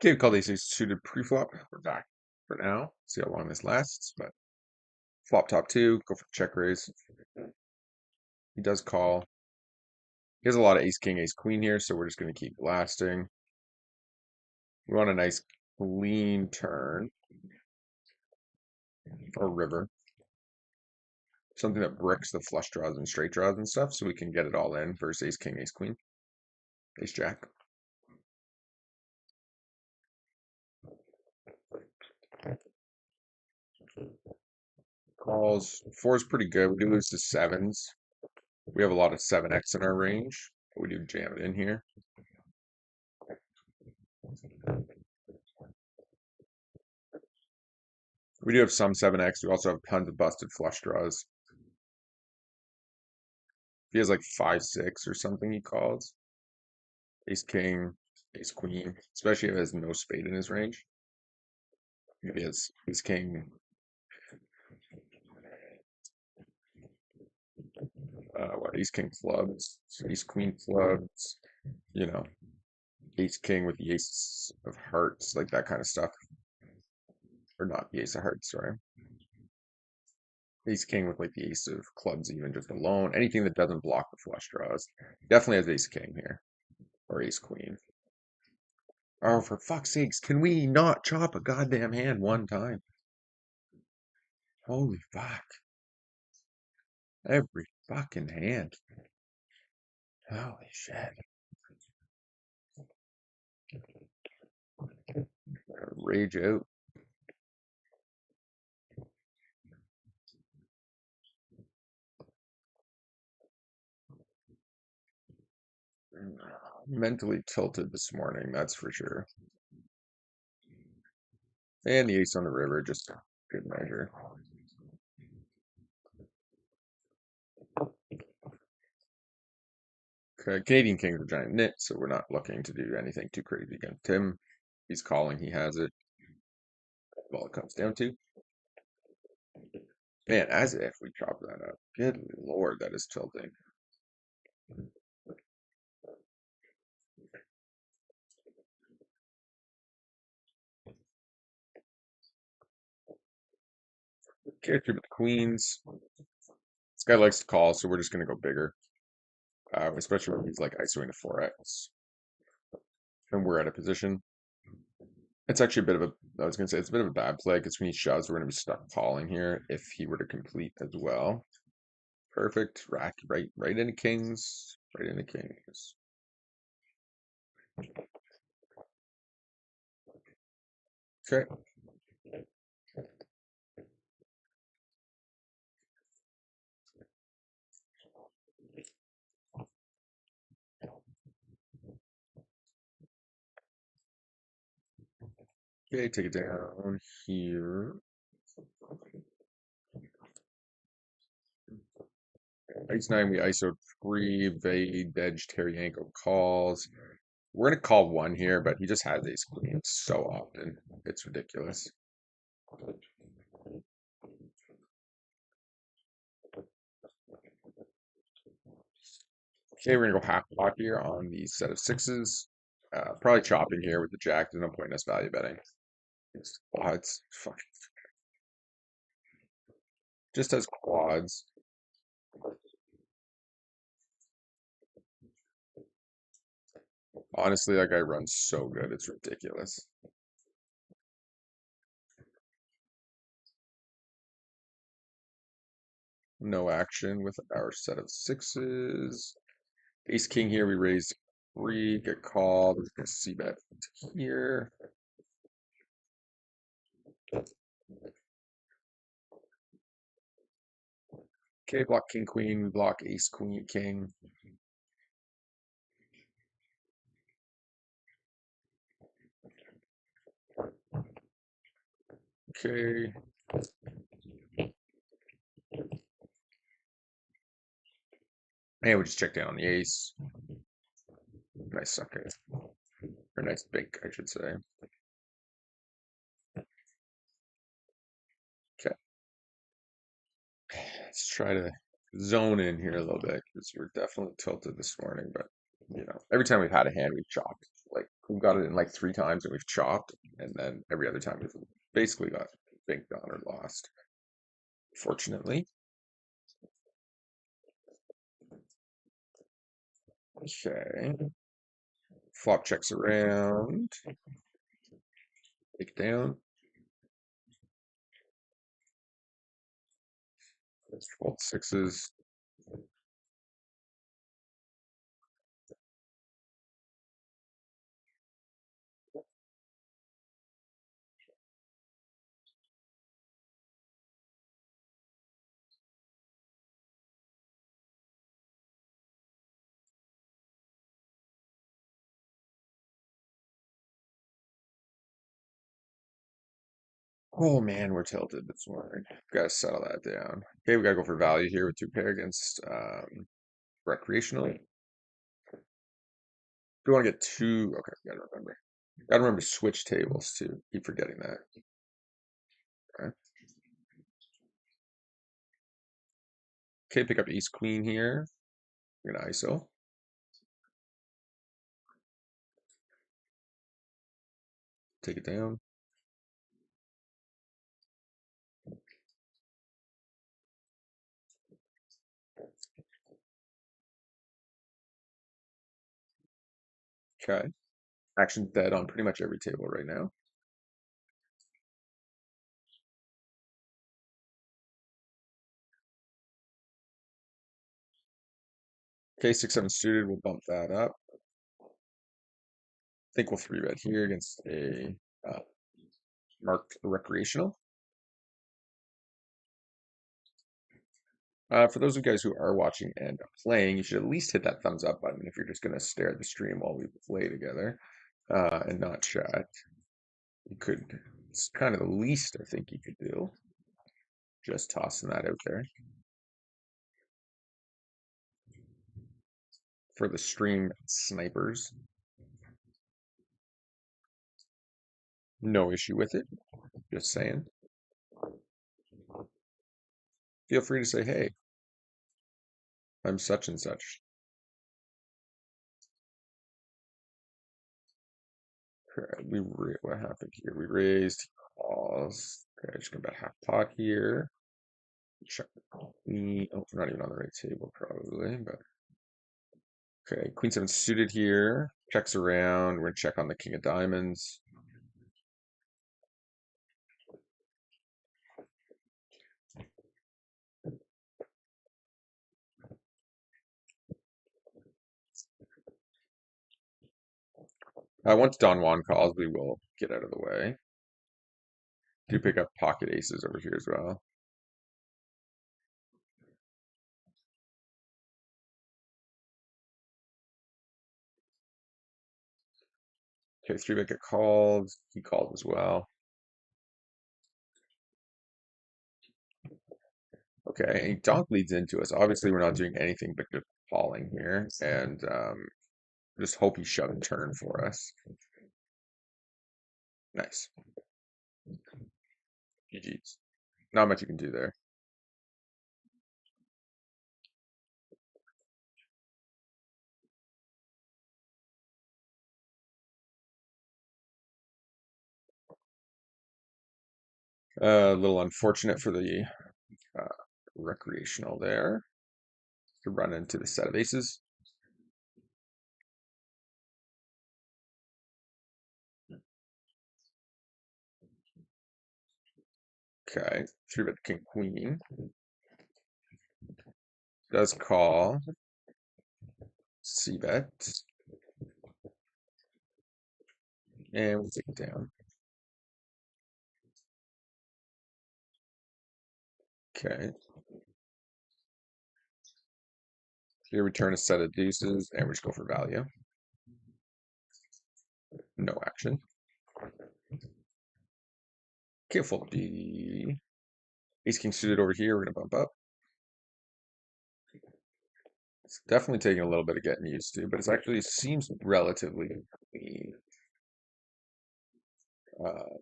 Okay, we call these a suited preflop. We're back for now. See how long this lasts, but flop top two, go for check raise. He does call. He has a lot of ace king, ace queen here, so we're just going to keep blasting. We want a nice clean turn or river. Something that bricks the flush draws and straight draws and stuff, so we can get it all in versus ace king, ace queen, ace jack. Calls. Four is pretty good. We do lose to sevens. We have a lot of 7x in our range. We do jam it in here. We do have some 7x. We also have tons of busted flush draws. If he has like 5-6 or something, he calls. Ace king, ace queen, especially if he has no spade in his range. If he has ace king, ace king clubs, ace queen clubs, you know, ace king with the ace of hearts, like that kind of stuff. Or not the ace of hearts, sorry. Ace king with like the ace of clubs, even just alone. Anything that doesn't block the flush draws. Definitely has ace king here. Or ace queen. Oh, for fuck's sakes, can we not chop a goddamn hand one time? Holy fuck. Every fucking hand. Holy shit. Rage out. Mentally tilted this morning, that's for sure. And the ace on the river, just good measure. Okay, Canadian King's a giant nit, so we're not looking to do anything too crazy against him. He's calling, he has it. All it comes down to. Man, as if we chop that up. Good lord, that is tilting. Okay, through with the queens. This guy likes to call, so we're just gonna go bigger. Especially when he's like ISOing to 4x. And we're at a position. It's actually a bit of a, I was gonna say, it's a bit of a bad play, because when he shoves, we're gonna be stuck calling here if he were to complete as well. Perfect. Rack, right into kings. Right into kings. Okay. Okay, take it down here. Ace nine, we ISO three, Vade, Edge, Terry Yanko calls. We're gonna call one here, but he just has ace queen so often. It's ridiculous. Okay, we're gonna go half pot here on the set of sixes. Probably chopping here with the jack. There's no point in us value betting. It's quads. Fuck. Just has quads. Honestly, that guy runs so good. It's ridiculous. No action with our set of sixes. Ace king here, we raise three, get called. We're gonna see bet here. Okay, block king queen, we block ace queen king. Okay. And we just check down the ace. Nice sucker. Or nice big, I should say. Okay. Let's try to zone in here a little bit because we're definitely tilted this morning, but every time we've had a hand, we've chopped. Like we've got it in like 3 times and we've chopped, and then every other time we've basically got banked on or lost. Fortunately. Okay. Flop checks around. Take it down. Let's fold sixes. Oh man, we're tilted this morning. Gotta settle that down. Okay, we gotta go for value here with 2 pair against recreational. Do we want to get two? Okay, gotta remember. Gotta remember to switch tables too. Keep forgetting that. Okay. Okay, pick up ace queen here. We're gonna ISO. Take it down. Okay. Action's dead on pretty much every table right now. Okay, 6-7 suited, we'll bump that up. I think we'll 3-bet here against a marked recreational. For those of you guys who are watching and playing, you should at least hit that thumbs up button if you're just going to stare at the stream while we play together and not chat. You could, it's kind of the least I think you could do. Just tossing that out there. For the stream snipers, no issue with it. Just saying. Feel free to say, hey, I'm such and such. Okay, what happened here? We raised calls. Okay, just gonna bet half pot here. Check oh, we're not even on the right table probably, but okay. Queen 7 suited here. Checks around. We're gonna check on the king of diamonds. Once Don Juan calls, we will get out of the way. Do pick up pocket aces over here as well. Okay, 3-bet get called. He called as well. Okay, and donk leads into us. Obviously, we're not doing anything but just calling here, and just hope he shove and turn for us. Nice. GG's. Not much you can do there. A little unfortunate for the uh, recreational there to run into the set of aces. Okay, 3-bet king queen. Does call. C-bet. And we'll take it down. Okay. Here we turn a set of deuces and we just go for value. No action. Okay, full D. Ace king suited over here. We're gonna bump up. It's definitely taking a little bit of getting used to, but it's actually seems relatively clean. Uh,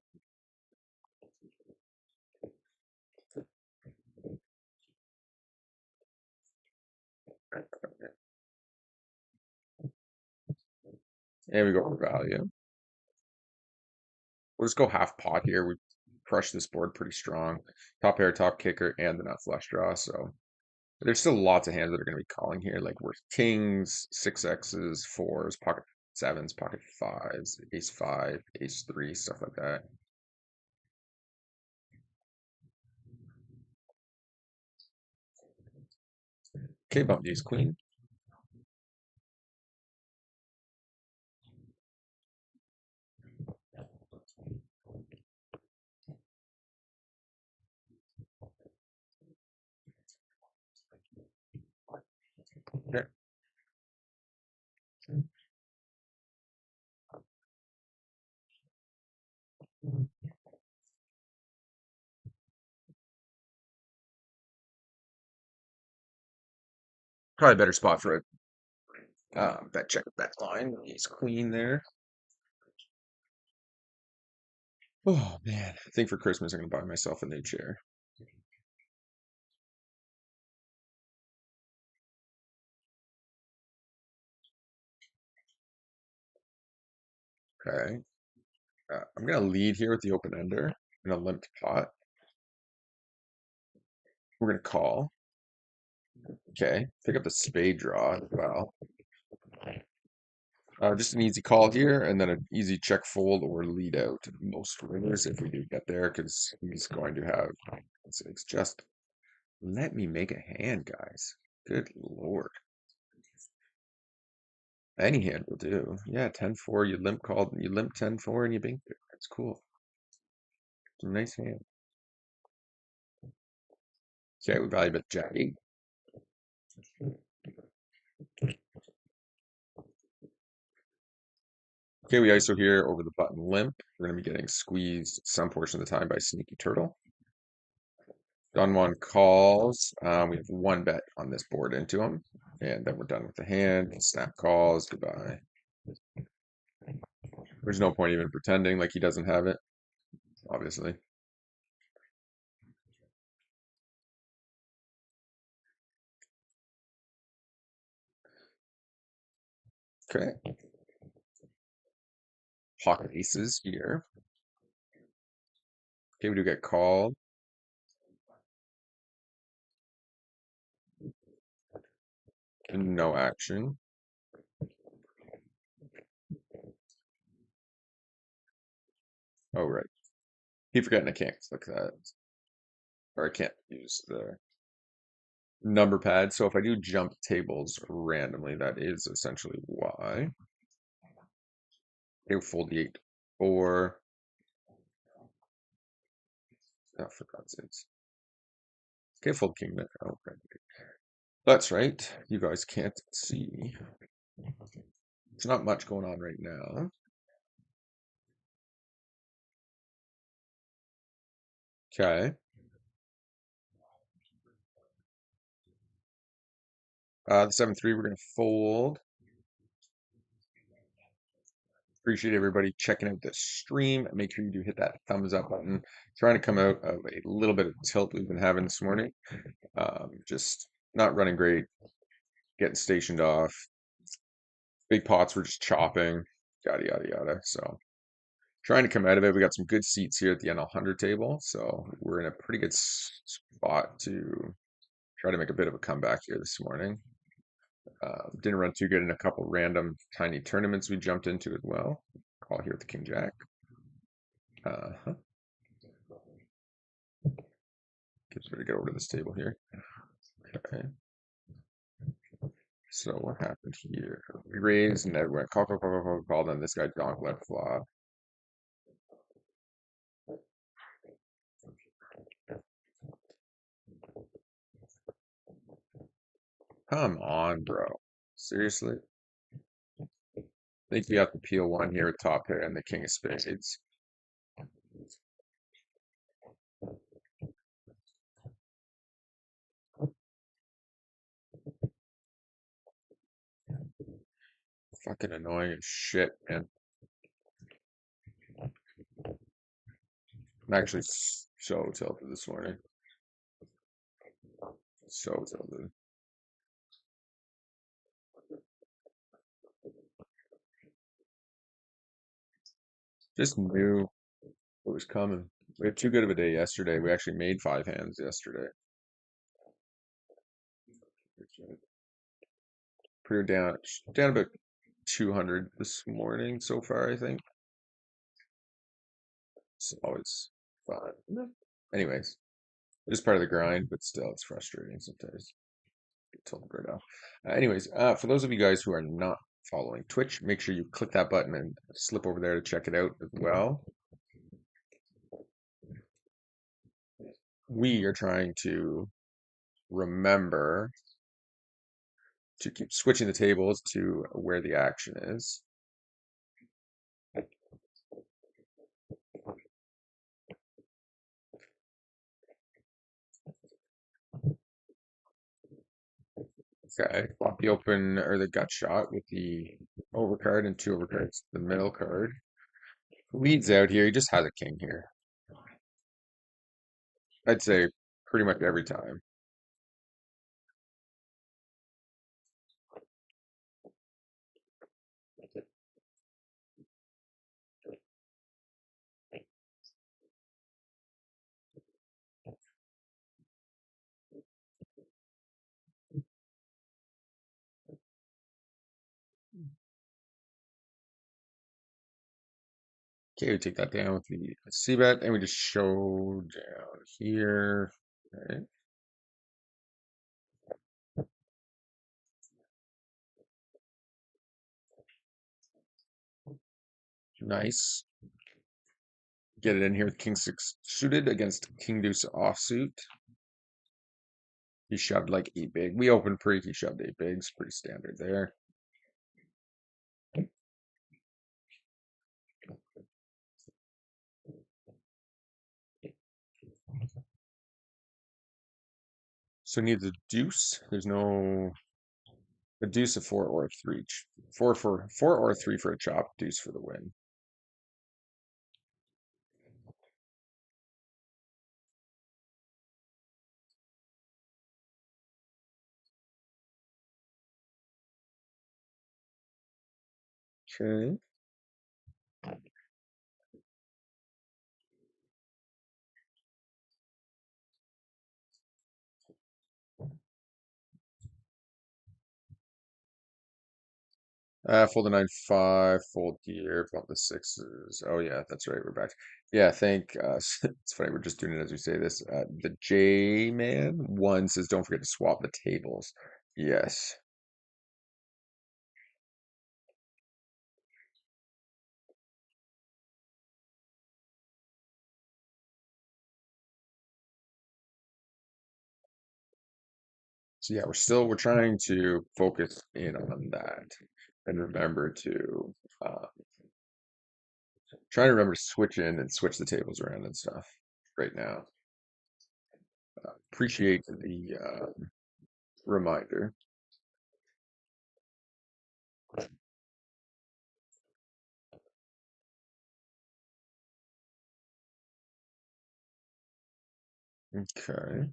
And we go for value. We'll just go half pot here. We crush this board pretty strong. Top pair, top kicker, and the nut flush draw. So there's still lots of hands that are going to be calling here, like worth kings, six X's, fours, pocket sevens, pocket fives, ace five, ace three, stuff like that. Okay, bump ace queen. Okay. Probably a better spot for a bet check bet line. Ace queen there. Oh man, I think for Christmas I'm gonna buy myself a new chair. Okay. I'm gonna lead here with the open ender in a limp pot. We're gonna call. Okay. Pick up the spade draw as well. Just an easy call here, and then an easy check fold or lead out most winners if we do get there, because he's going to have six. Just let me make a hand, guys. Good lord. Any hand will do. Yeah, 10-4, you limp called, you limp 10-4, and you binked it. That's cool. It's a nice hand. Okay, we value bet jack 8. Okay, we ISO here over the button limp. We're going to be getting squeezed some portion of the time by Sneaky Turtle. Don Juan calls. We have one bet on this board into him, and then we're done with the hand. Snap calls. Goodbye. There's no point even pretending like he doesn't have it, obviously. Okay. Pocket aces here. Okay, we do get called. And no action. Oh, right. Keep forgetting I can't click that. Or I can't use the number pad. So if I do jump tables randomly, that is essentially why. Okay, fold the 8-4. Oh, for God's sakes. Okay, fold king there. Okay. That's right. You guys can't see. There's not much going on right now. Okay. The 7-3, we're going to fold. Appreciate everybody checking out this stream. Make sure you do hit that thumbs up button. Trying to come out of a little bit of tilt we've been having this morning. Just not running great. Getting stationed off. Big pots were just chopping. Yada, yada, yada. So trying to come out of it. We got some good seats here at the NL100 table. So we're in a pretty good spot to try to make a bit of a comeback here this morning. Didn't run too good in a couple random tiny tournaments we jumped into as well. Call here with the King Jack. Uh-huh. Gets ready to get over to this table here. Okay. So what happened here? We raised and then went call. Then this guy donk left flop. Come on, bro. Seriously? I think we have to peel one here with top pair and the king of spades. Fucking annoying as shit, man. I'm actually so tilted this morning. So tilted. Just knew it was coming. We had too good of a day yesterday. We actually made 5 hands yesterday. Pretty down about 200 this morning so far, I think. It's always fun. Anyways, it's part of the grind, but still, it's frustrating sometimes. Get told right off. For those of you guys who are not following Twitch, make sure you click that button and slip over there to check it out as well. We are trying to remember to keep switching the tables to where the action is. Okay, flop the open or the gut shot with the overcard and two overcards. The middle card leads out here. He just has a king here. I'd say pretty much every time. Okay, we take that down with the C bet, and we just show down here. Okay. Nice. Get it in here with king six suited against king deuce offsuit. He shoved like 8 big. We opened pre, he shoved 8 bigs. Pretty standard there. So need the deuce. There's no a deuce, a four, or a three. Four or a three for a chop, deuce for the win. Okay. Fold the 9-5, fold here, flop the sixes. Oh yeah, that's right. We're back. Yeah, it's funny. We're just doing it as we say this. The J man one says, "Don't forget to swap the tables." Yes. So yeah, we're trying to focus in on that and remember to uh, try to remember to switch in and switch the tables around and stuff right now. Appreciate the reminder. Okay.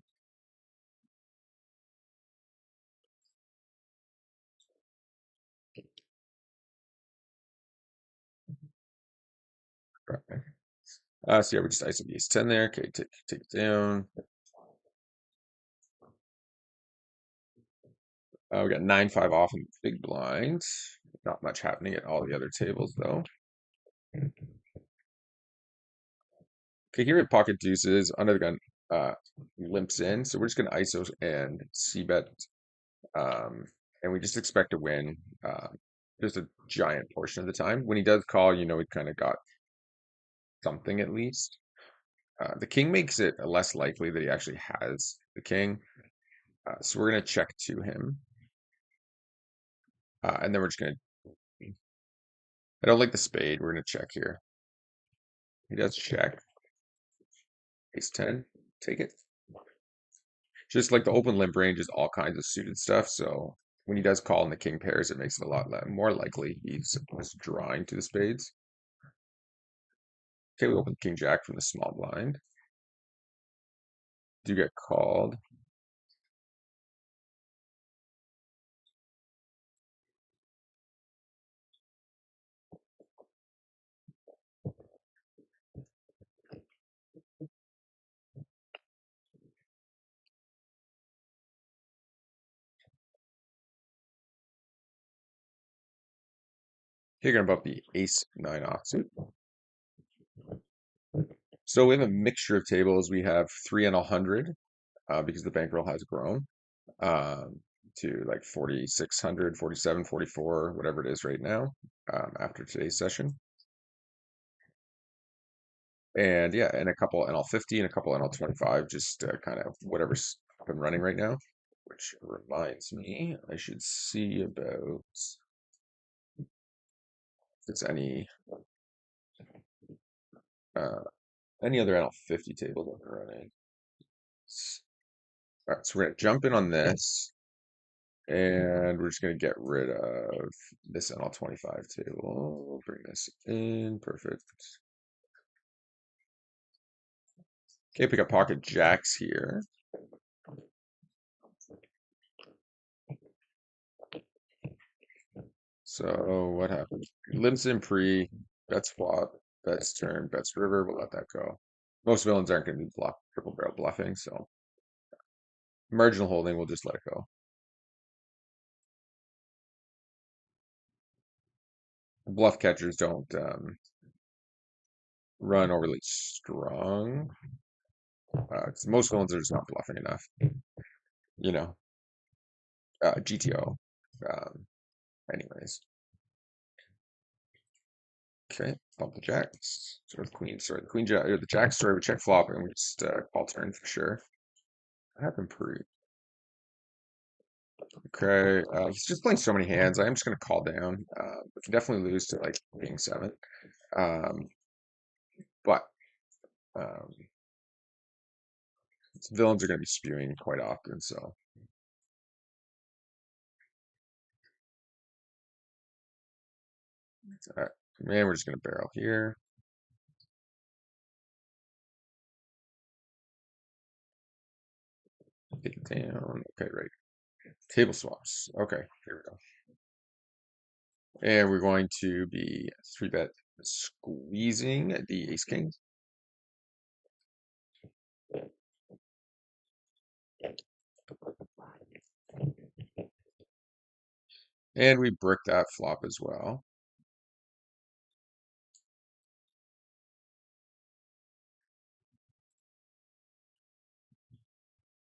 Right. So yeah, we just iso the ace 10 there. Okay, take it down. We got 9-5 off in big blinds. Not much happening at all the other tables though. Okay, here at pocket deuces, under the gun limps in. So we're just gonna ISO and C bet. And we just expect to win just a giant portion of the time. When he does call, he kind of got something at least. The king makes it less likely that he actually has the king. So we're gonna check to him. And then we're just gonna I don't like the spade. We're gonna check here. He does check. Ace 10. Take it. Just like the open limp range is all kinds of suited stuff. So when he does call in the king pairs, it makes it a lot more likely he's drawing to the spades. Okay, we open king jack from the small blind. Do get called. Here, gonna bump the ace nine offsuit. So we have a mixture of tables. We have 3 and 100 because the bankroll has grown um, to like 4,600, 47, 44, whatever it is right now after today's session. And yeah, and a couple NL50 and a couple NL25, just kind of whatever's up and running right now. Which reminds me, I should see about if there's uh, any other NL50 tables that are running. All right, so we're gonna jump in on this, and we're just gonna get rid of this NL25 table. Bring this in, perfect. Okay, pick up pocket jacks here. So what happened? Limps in pre, bets flop, bets turn, bets river. We'll let that go. Most villains aren't going to be triple barrel bluffing, so marginal holding, we'll just let it go. Bluff catchers don't run overly strong. 'Cause most villains are just not bluffing enough. You know, GTO. Um, anyways, okay, pump the jacks. Sort of queen, sorry, the queen jack or the jack. Sorry, we check flop and we just call turn for sure. What happened pre? Okay, he's just playing so many hands. I am just going to call down. We can definitely lose to like king seven. Um, but um, villains are going to be spewing quite often. So, man, we're just going to barrel here. Take it down. Okay, right. Table swaps. Okay, here we go. And we're going to be 3-bet squeezing the ace king. And we brick that flop as well.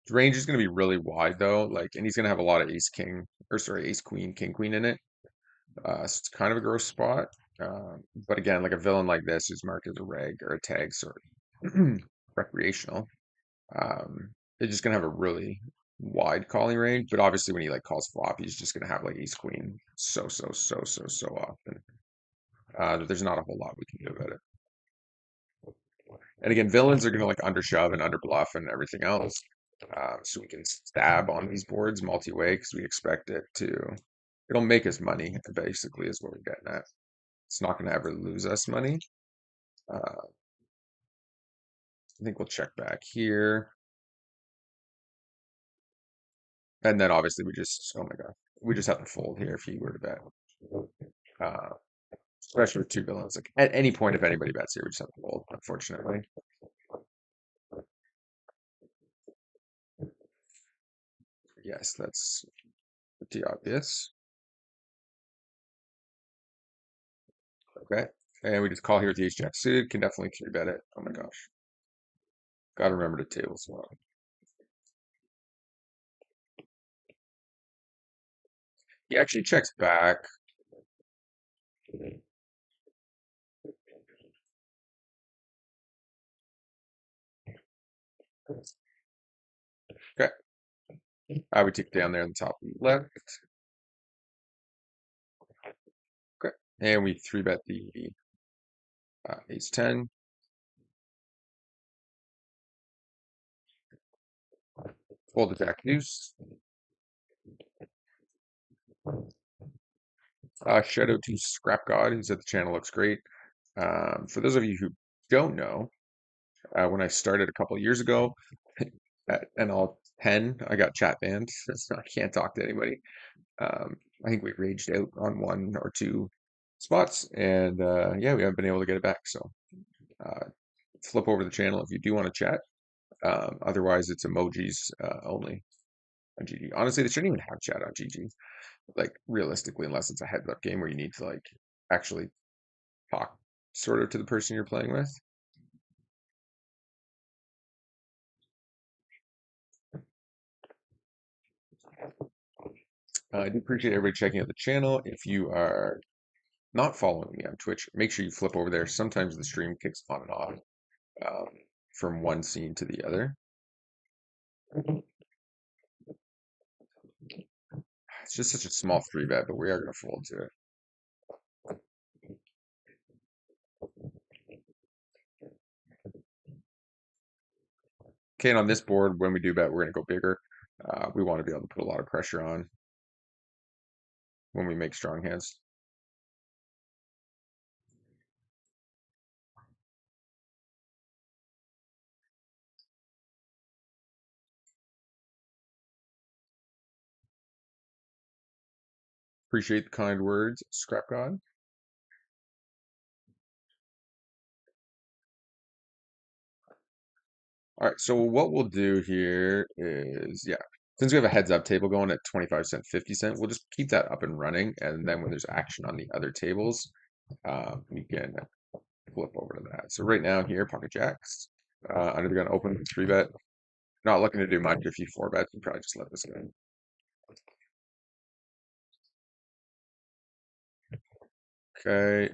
The range is going to be really wide though, like, and he's going to have a lot of ace king, or sorry, ace queen, king queen in it. So it's kind of a gross spot. But again, like a villain like this who's marked as a reg or a tag sort recreational, it's just gonna have a really wide calling range. But obviously, when he like calls flop, he's just gonna have like ace queen so often that there's not a whole lot we can do about it. And again, villains are gonna like undershove and underbluff and everything else. So we can stab on these boards multi-way because we expect it to. It'll make us money, basically, is what we're getting at. It's not going to ever lose us money. I think we'll check back here. And then obviously we just, oh my God, we just have to fold here if he were to bet. Uh, Especially with two villains. Like at any point, if anybody bets here, we just have to fold, unfortunately. Yes, that's pretty obvious. Okay. And we just call here with the ace jack suited. Can definitely three bet it. Oh my gosh. Gotta remember the table as well. He actually checks back. Okay. I would take down there on the top left. Okay. And we three bet the ace 10. Fold the jack deuce. Shout out to Scrap God, who said the channel looks great. For those of you who don't know, when I started a couple of years ago at NL10, I got chat banned. So I can't talk to anybody. I think we raged out on one or two spots, and yeah, we haven't been able to get it back. So uh, flip over the channel if you do want to chat. Otherwise, it's emojis only on GG. Honestly, they shouldn't even have chat on GG. Like realistically, unless it's a heads up game where you need to like actually talk sort of to the person you're playing with. I do appreciate everybody checking out the channel. If you are not following me on Twitch, make sure you flip over there. Sometimes the stream kicks on and off um, from one scene to the other. It's just such a small three bet, but we are going to fold to it. Okay, and on this board, when we do bet, we're going to go bigger. We want to be able to put a lot of pressure on when we make strong hands. Appreciate the kind words, Scrap God. All right, so what we'll do here is, yeah, since we have a heads up table going at 25 cent, 50 cent, we'll just keep that up and running. And then when there's action on the other tables, we can flip over to that. So right now here, pocket jacks, under the gun open, three bet. Not looking to do much. If you four bet, you probably just let this go. Okay,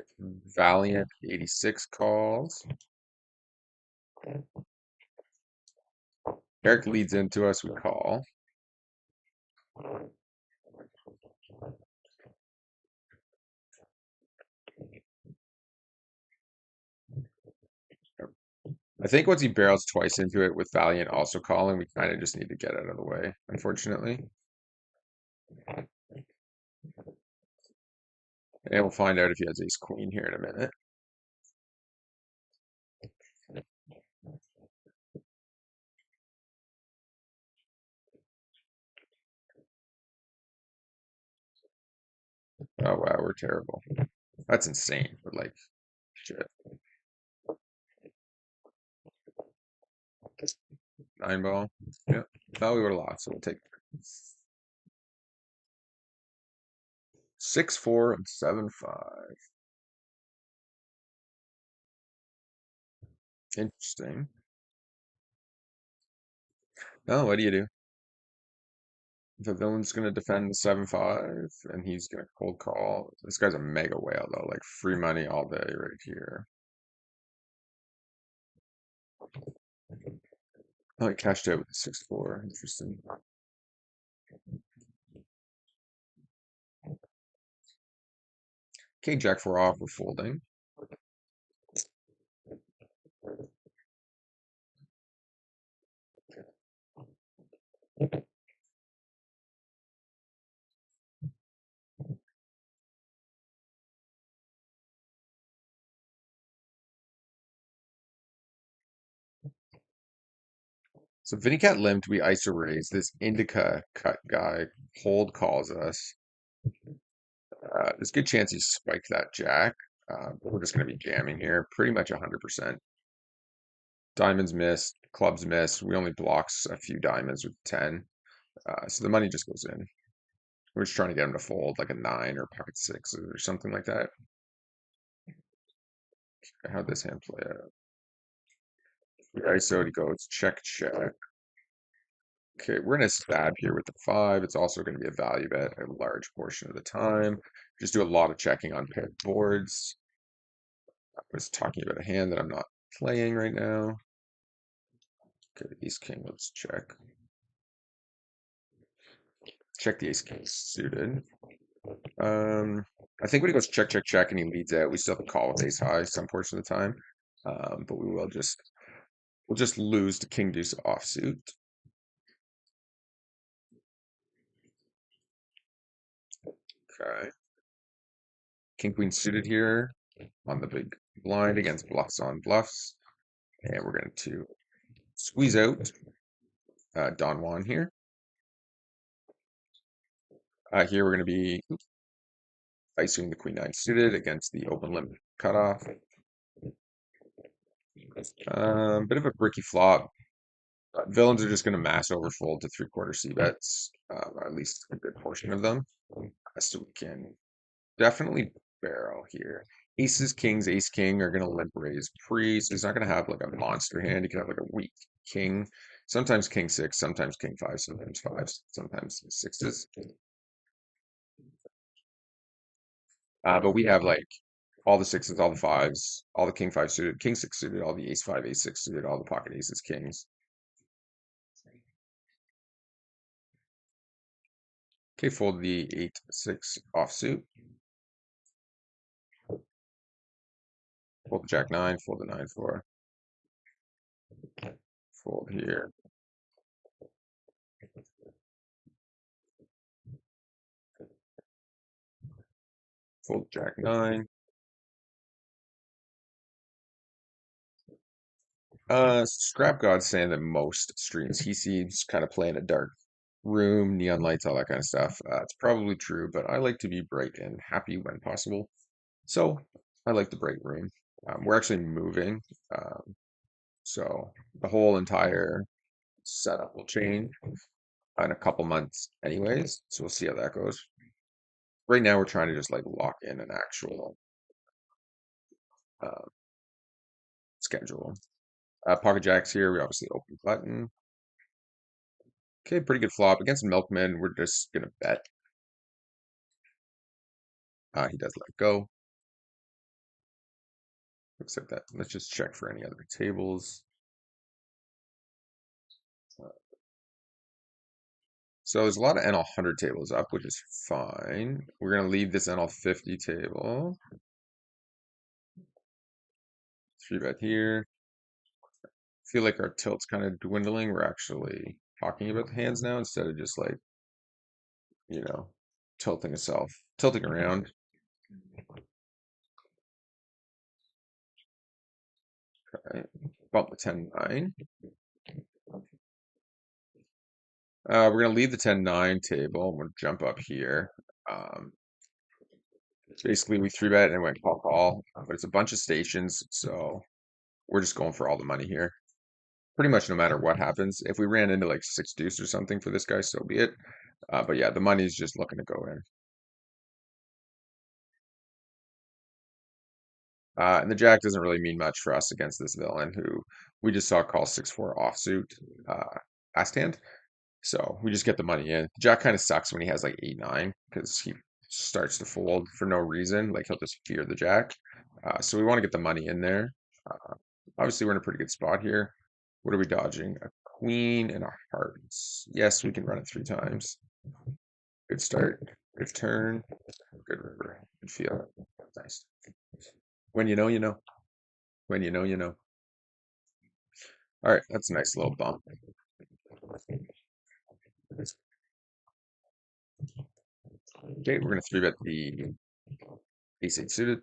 Valiant 86 calls. Eric leads into us, we call. I think once he barrels twice into it with Valiant also calling, we kind of just need to get out of the way, unfortunately. And we'll find out if he has ace queen here in a minute. Oh wow, we're terrible. That's insane, but like shit. Nine ball. Yeah. No, we would have lost, so we'll take 6-4 and 7-5. Interesting. Oh, what do you do? The villain's gonna defend the 7-5 and he's gonna cold call. This guy's a mega whale though, like free money all day right here. Oh, he cashed out with the 6-4. Interesting. Okay, Jack 4 off, we're folding. So Vinny Cat limped, we ISO raise. This indica cut guy hold calls us. There's a good chance he spiked that jack. But we're just going to be jamming here, pretty much 100%. Diamonds missed, clubs missed. We only blocks a few diamonds with 10. So the money just goes in. We're just trying to get him to fold like a 9 or pocket 6 or something like that. How'd this hand play out? The ISO, he goes check, check. Okay, we're going to stab here with the 5. It's also going to be a value bet a large portion of the time. Just do a lot of checking on paired boards. I was talking about a hand that I'm not playing right now. Okay, ace king, let's check. Check the ace king suited. I think when he goes check, check, check, and he leads out, we still have a call with ace high some portion of the time. But we'll just lose to king deuce offsuit. Okay. King queen suited here on the big blind against bluffs on bluffs. And we're going to squeeze out Don Juan here. Here we're going to be icing the queen nine suited against the open limp cutoff. Bit of a bricky flop. Villains are just going to mass overfold to three-quarter C bets, or at least a good portion of them. So we can definitely barrel here. Aces, kings, ace, king are gonna limp raise pre, so he's not gonna have like a monster hand. He can have like a weak king. Sometimes king six, sometimes king five, sometimes fives, sometimes sixes. But we have like all the sixes, all the fives, all the king five suited, king six suited, all the ace five, ace six suited, all the pocket aces, kings. Okay, fold the 8-6 offsuit. Fold the jack nine, fold the 9-4. Fold here. Fold jack nine. Scrap God's saying that most streams he sees kind of play in a dark room, neon lights, all that kind of stuff. It's probably true, but I like to be bright and happy when possible. So I like the bright room. We're actually moving, so the whole entire setup will change in a couple months anyways. So we'll see how that goes. Right now we're trying to just like lock in an actual uh, schedule. Pocket jacks here. We obviously open button. Okay, pretty good flop against Milkman. We're just gonna bet. He does let go. Looks like that. Let's just check for any other tables. Uh, So there's a lot of NL 100 tables up, which is fine. We're gonna leave this NL 50 table. 3-bet here. Feel like our tilt's kind of dwindling. We're actually talking about the hands now instead of just like, you know, tilting around. Right. Bump the 10-9. We're gonna leave the 10-9 table. We'll jump up here. Um, Basically, we 3-bet and went call call, but it's a bunch of stations, so we're just going for all the money here. Pretty much no matter what happens. If we ran into like six deuce or something for this guy, so be it. But yeah, the money's just looking to go in. And the jack doesn't really mean much for us against this villain who we just saw call 6-4 offsuit last hand. So we just get the money in. Jack kind of sucks when he has like 8-9 because he starts to fold for no reason. Like he'll just fear the jack. So we want to get the money in there. Uh, Obviously, we're in a pretty good spot here. What are we dodging? A queen and a hearts. Yes, we can run it 3 times. Good start. Good turn. Good river. Good feel. Nice. When you know, you know. When you know, you know. All right, that's a nice little bump. Okay, we're gonna 3-bet the ace eight suited,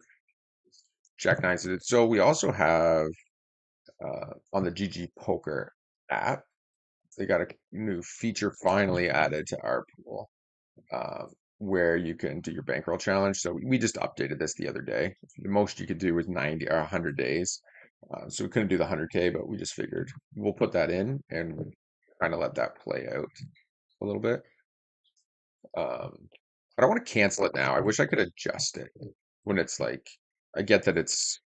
jack nine suited. So we also have on the GG Poker app, they got a new feature finally added to our pool, uh, where you can do your bankroll challenge. So we just updated this the other day. The most you could do was 90 or 100 days. So we couldn't do the 100K, but we just figured we'll put that in and kind of let that play out a little bit. Um, I don't want to cancel it now. I wish I could adjust it when it's like, I get that it's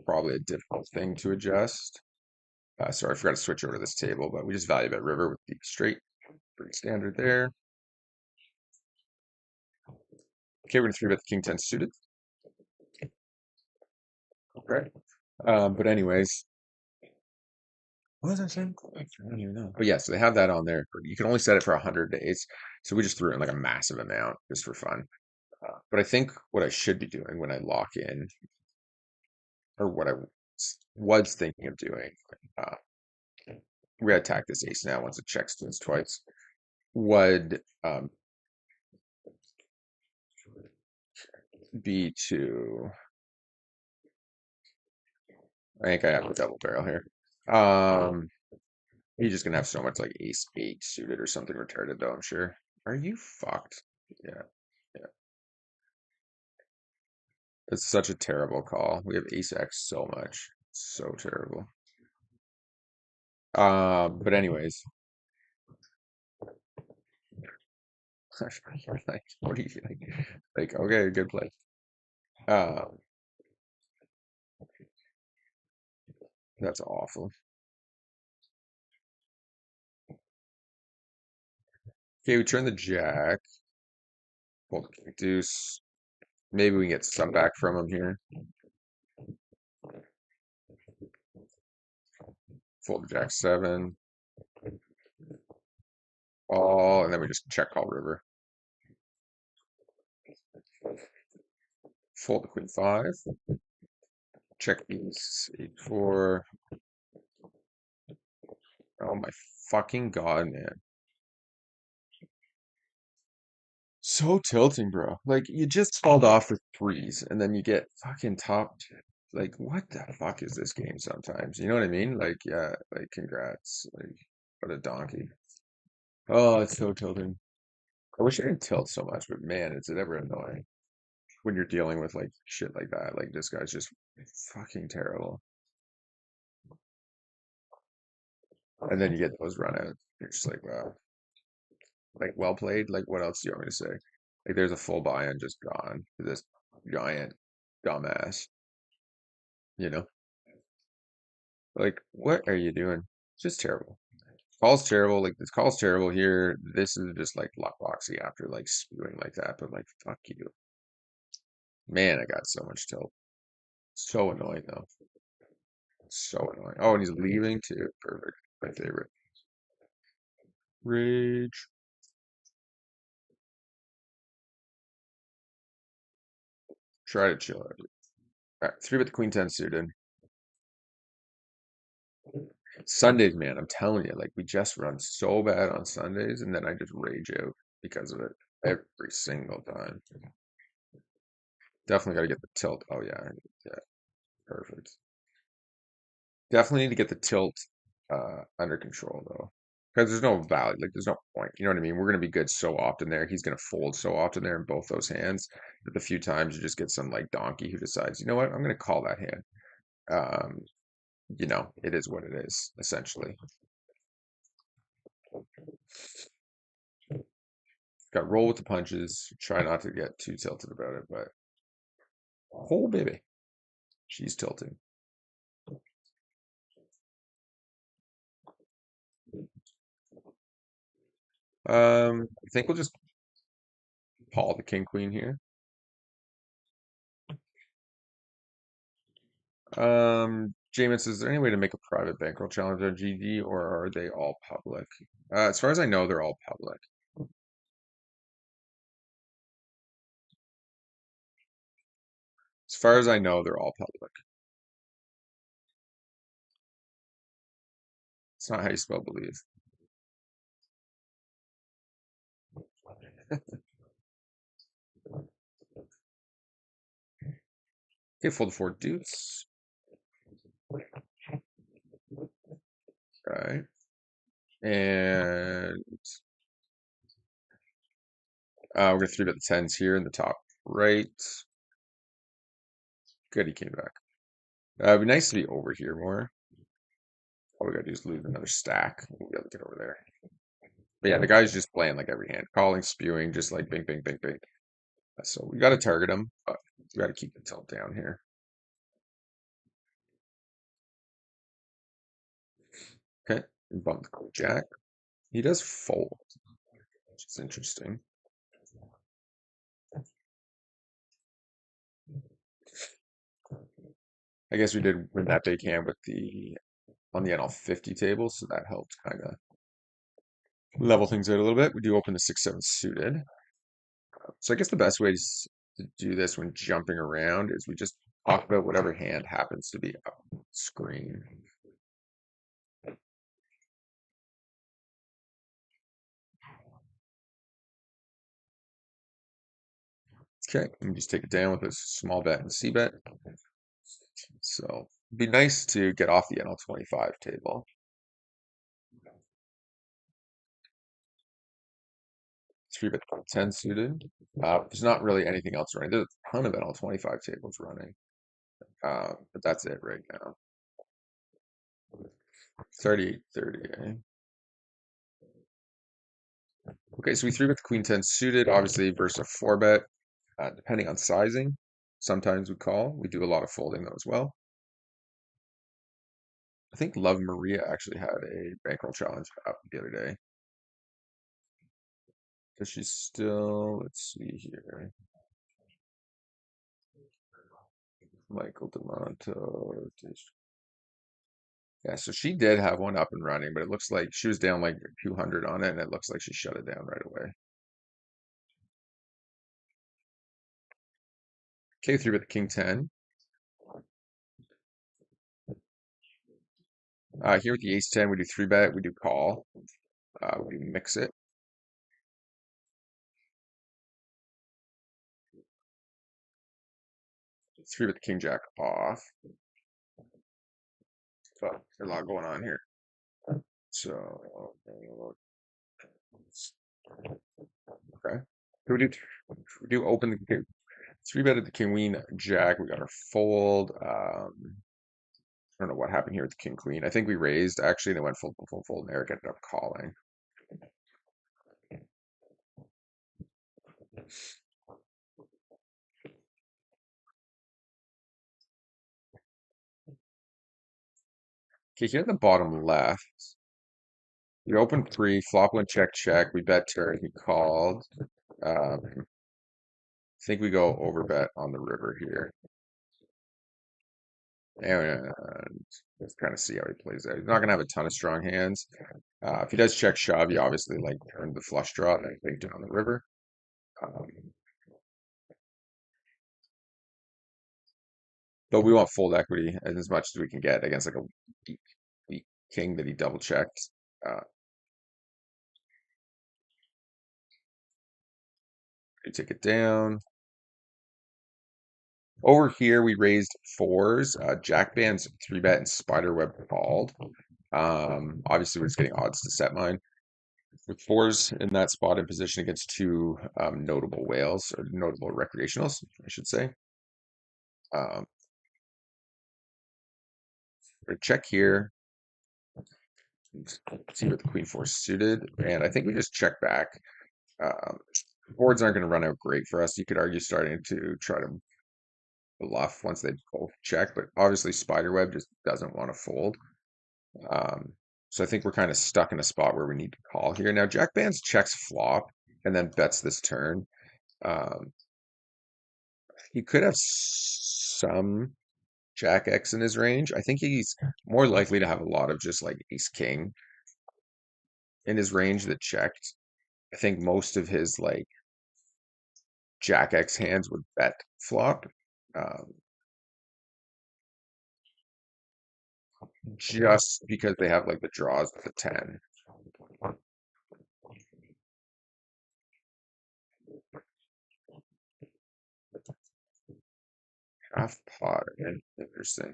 probably a difficult thing to adjust. Sorry, I forgot to switch over to this table, but we just value bet river with the straight, pretty standard there. Okay, we're gonna 3-bet the king 10 suited. Okay. But anyways, what was I saying? I don't even know. But yeah, so they have that on there. You can only set it for 100 days. So we just threw in like a massive amount just for fun. But I think what I should be doing when I lock in, or what I was thinking of doing, uh, we're gonna attack this ace now once it checks to its twice, would be to, I think I have a double barrel here. He's just gonna have so much like ace eight suited or something retarded though, I'm sure. Are you fucked? Yeah, yeah. It's such a terrible call. We have ace X so much. So terrible. But anyways, You're like, what do you like? Like, okay, good play. Um, that's awful. Okay, we turn the jack. Fold the king deuce. Maybe we can get some back from him here. Fold the jack seven. All, and then we just check call river. Fold the queen five. Check these 8-4. Oh my fucking god, man. So tilting, bro. Like you just called off with threes and then you get fucking topped. Like what the fuck is this game sometimes? You know what I mean? Like yeah, like congrats. Like what a donkey. Oh, it's so tilting. I wish I didn't tilt so much, but man, is it ever annoying when you're dealing with like shit like that. Like this guy's just fucking terrible. And then you get those run outs. You're just like, wow. Like well played. Like what else do you want me to say? Like there's a full buy-in just gone for this giant dumbass. You know? Like what are you doing? It's just terrible. Call's terrible. Like this call's terrible here. This is just like luck boxy after like spewing like that. But like fuck you, man. I got so much tilt. So annoying though. So annoying. Oh, and he's leaving too. Perfect. My favorite. Rage. Try to chill out. All right, three with the queen ten suited. Sundays, man, I'm telling you, like we just run so bad on Sundays, and then I just rage out because of it every single time. Definitely got to get the tilt. Oh yeah, yeah, perfect. Definitely need to get the tilt under control though, because there's no value, like there's no point. You know what I mean? We're gonna be good so often there. He's gonna fold so often there in both those hands that the few times you just get some like donkey who decides, you know what, I'm gonna call that hand. Um, it is what it is essentially. Got roll with the punches. Try not to get too tilted about it, but oh baby, she's tilting. I think we'll just call the king queen here. Jameis, is there any way to make a private bankroll challenge on GD, or are they all public? As far as I know, they're all public. As far as I know, they're all public. It's not how you spell believe. Okay, fold four deuce. Okay. And we're gonna three bet the tens here in the top right. Good, he came back. It'd be nice to be over here more. All we gotta do is lose another stack. We'll be able to get over there. But yeah, the guy's just playing like every hand, calling, spewing, just like bing, bing, bing, bing. So we gotta target him, but we gotta keep the tilt down here. Okay, bump the queen jack. He does fold, which is interesting. I guess we did win that big hand with the on the NL50 table, so that helped kind of level things out a little bit. We do open the 6-7 suited. So I guess the best way to do this when jumping around is we just talk about whatever hand happens to be up screen. Okay, and just take it down with a small bet and C bet. So it'd be nice to get off the NL25 table. Three bet 10 suited. There's not really anything else running. There's a ton of NL25 tables running. But that's it right now. 38-30, eh? Okay, so we three bet the queen 10 suited, obviously versus a four bet, depending on sizing. Sometimes we call. We do a lot of folding though as well. I think Love Maria actually had a bankroll challenge up the other day. Does she still? Let's see here. Michael DeMonto. Yeah, so she did have one up and running, but it looks like she was down like 200 on it, and it looks like she shut it down right away. Okay, three bet the king 10. Here with the ace 10, we do three bet, we do call, we mix it. Three bet the king jack off. So there's a lot going on here. So okay, so we do open the three bet at the king queen jack. We got our fold. I don't know what happened here with the king queen. I think we raised actually, and it went full, and Eric ended up calling. Okay, here at the bottom left, we open three, flop one, check, check. We bet turn. He called. I think we go over bet on the river here. And let's kind of see how he plays out. He's not going to have a ton of strong hands. If he does check shove, you obviously like turn the flush draw and I think down the river. Um, but we want fold equity as much as we can get against like a weak king that he double checked. Uh, we take it down. Over here, we raised fours. Jack bands three bet and spider web called. Obviously, we're just getting odds to set mine. With fours in that spot in position against two notable whales or notable recreationals, I should say. Um, we're gonna check here, see what the queen four suited, and I think we just check back. Um, Boards aren't going to run out great for us. You could argue starting to try to bluff once they both check, but obviously Spiderweb just doesn't want to fold. Um, so I think we're kind of stuck in a spot where we need to call here. Now Jack Bands checks flop and then bets this turn. Um, he could have some Jack X in his range. I think he's more likely to have a lot of just like Ace King in his range that checked. I think most of his like Jack X hands would bet flop. Um, just because they have like the draws with the 10. Half pot. Interesting.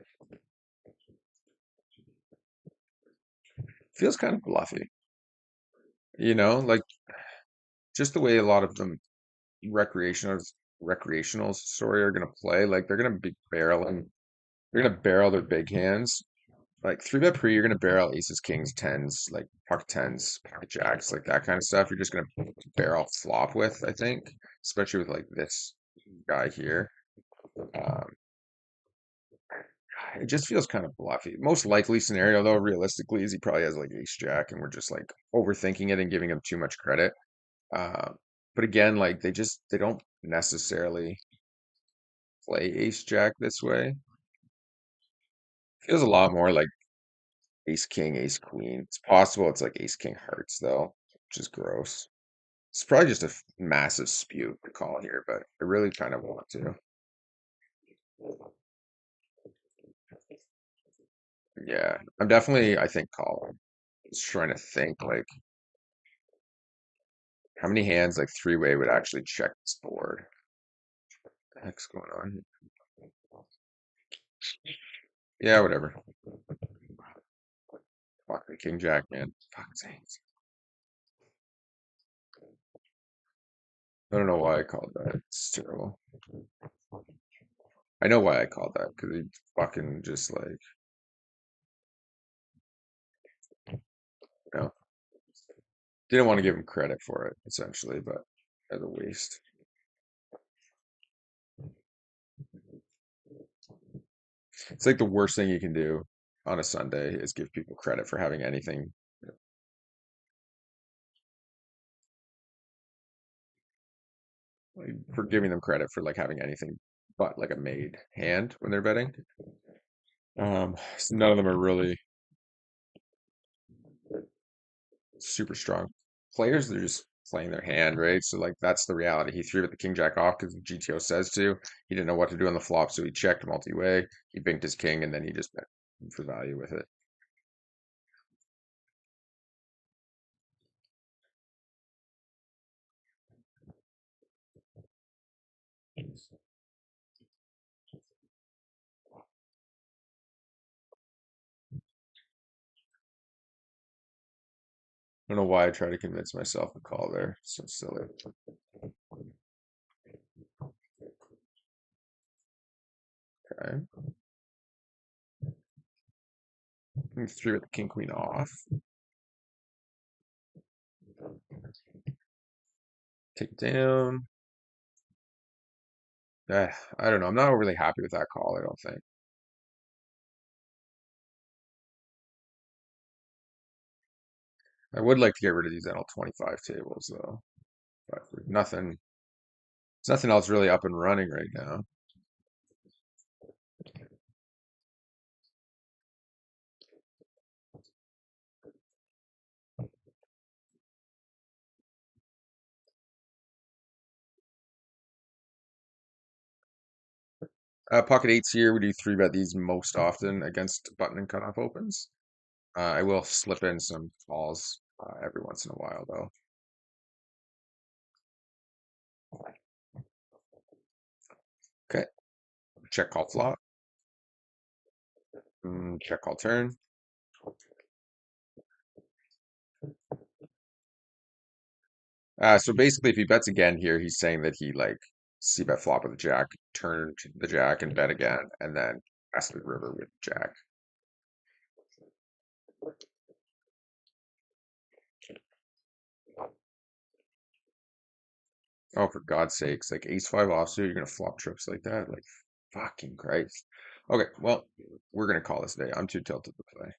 Feels kind of bluffy. Like just the way a lot of them recreationals sorry are gonna play. Like they're gonna be barreling. They're gonna barrel their big hands. Like three bet pre, you're gonna barrel aces, kings, tens, like pocket tens, pocket jacks, like that kind of stuff. You're just gonna barrel flop with, I think, especially with like this guy here. Um, it just feels kind of bluffy. Most likely scenario, though, realistically, is he probably has like ace jack, and we're just like overthinking it and giving him too much credit. Uh, but again, like they don't necessarily play ace jack this way. Feels a lot more like ace king, ace queen. It's possible it's like ace king hearts though, which is gross. It's probably just a massive spew to call here, but I really kind of want to. Yeah, I'm definitely, I think, calling. Just trying to think like how many hands like three way would actually check this board. What the heck's going on? Yeah, whatever. Fuck the king jack, man. Fuck sakes. I don't know why I called that. It's terrible. I know why I called that because he fucking just like, you know, Didn't want to give him credit for it, essentially, but as a waste. It's like the worst thing you can do on a Sunday is give people credit for having anything, like, for giving them credit for like having anything but like a made hand when they're betting. So none of them are really super strong players. They're just playing their hand, right? So like that's the reality. He threw at the king jack off because the GTO says to. He didn't know what to do on the flop, so he checked multi-way. He binked his king, and then he just bet for value with it. I don't know why I try to convince myself to call there. So silly. Okay. Three with the king queen off. Take down. I don't know. I'm not overly happy with that call, I don't think. I would like to get rid of these NL25 tables though. But nothing, there's nothing else really up and running right now. Pocket eights here. We do three bet these most often against button and cutoff opens. I will slip in some calls every once in a while though. Okay, check call flop. Check call turn. So basically, if he bets again here, he's saying that he like c bet flop with the jack, turned the jack and bet again, and then casted river with jack. Oh, for God's sakes, like ace five offsuit, you're gonna flop trips like that? Like fucking Christ. Okay, well, we're gonna call this a day. I'm too tilted to play.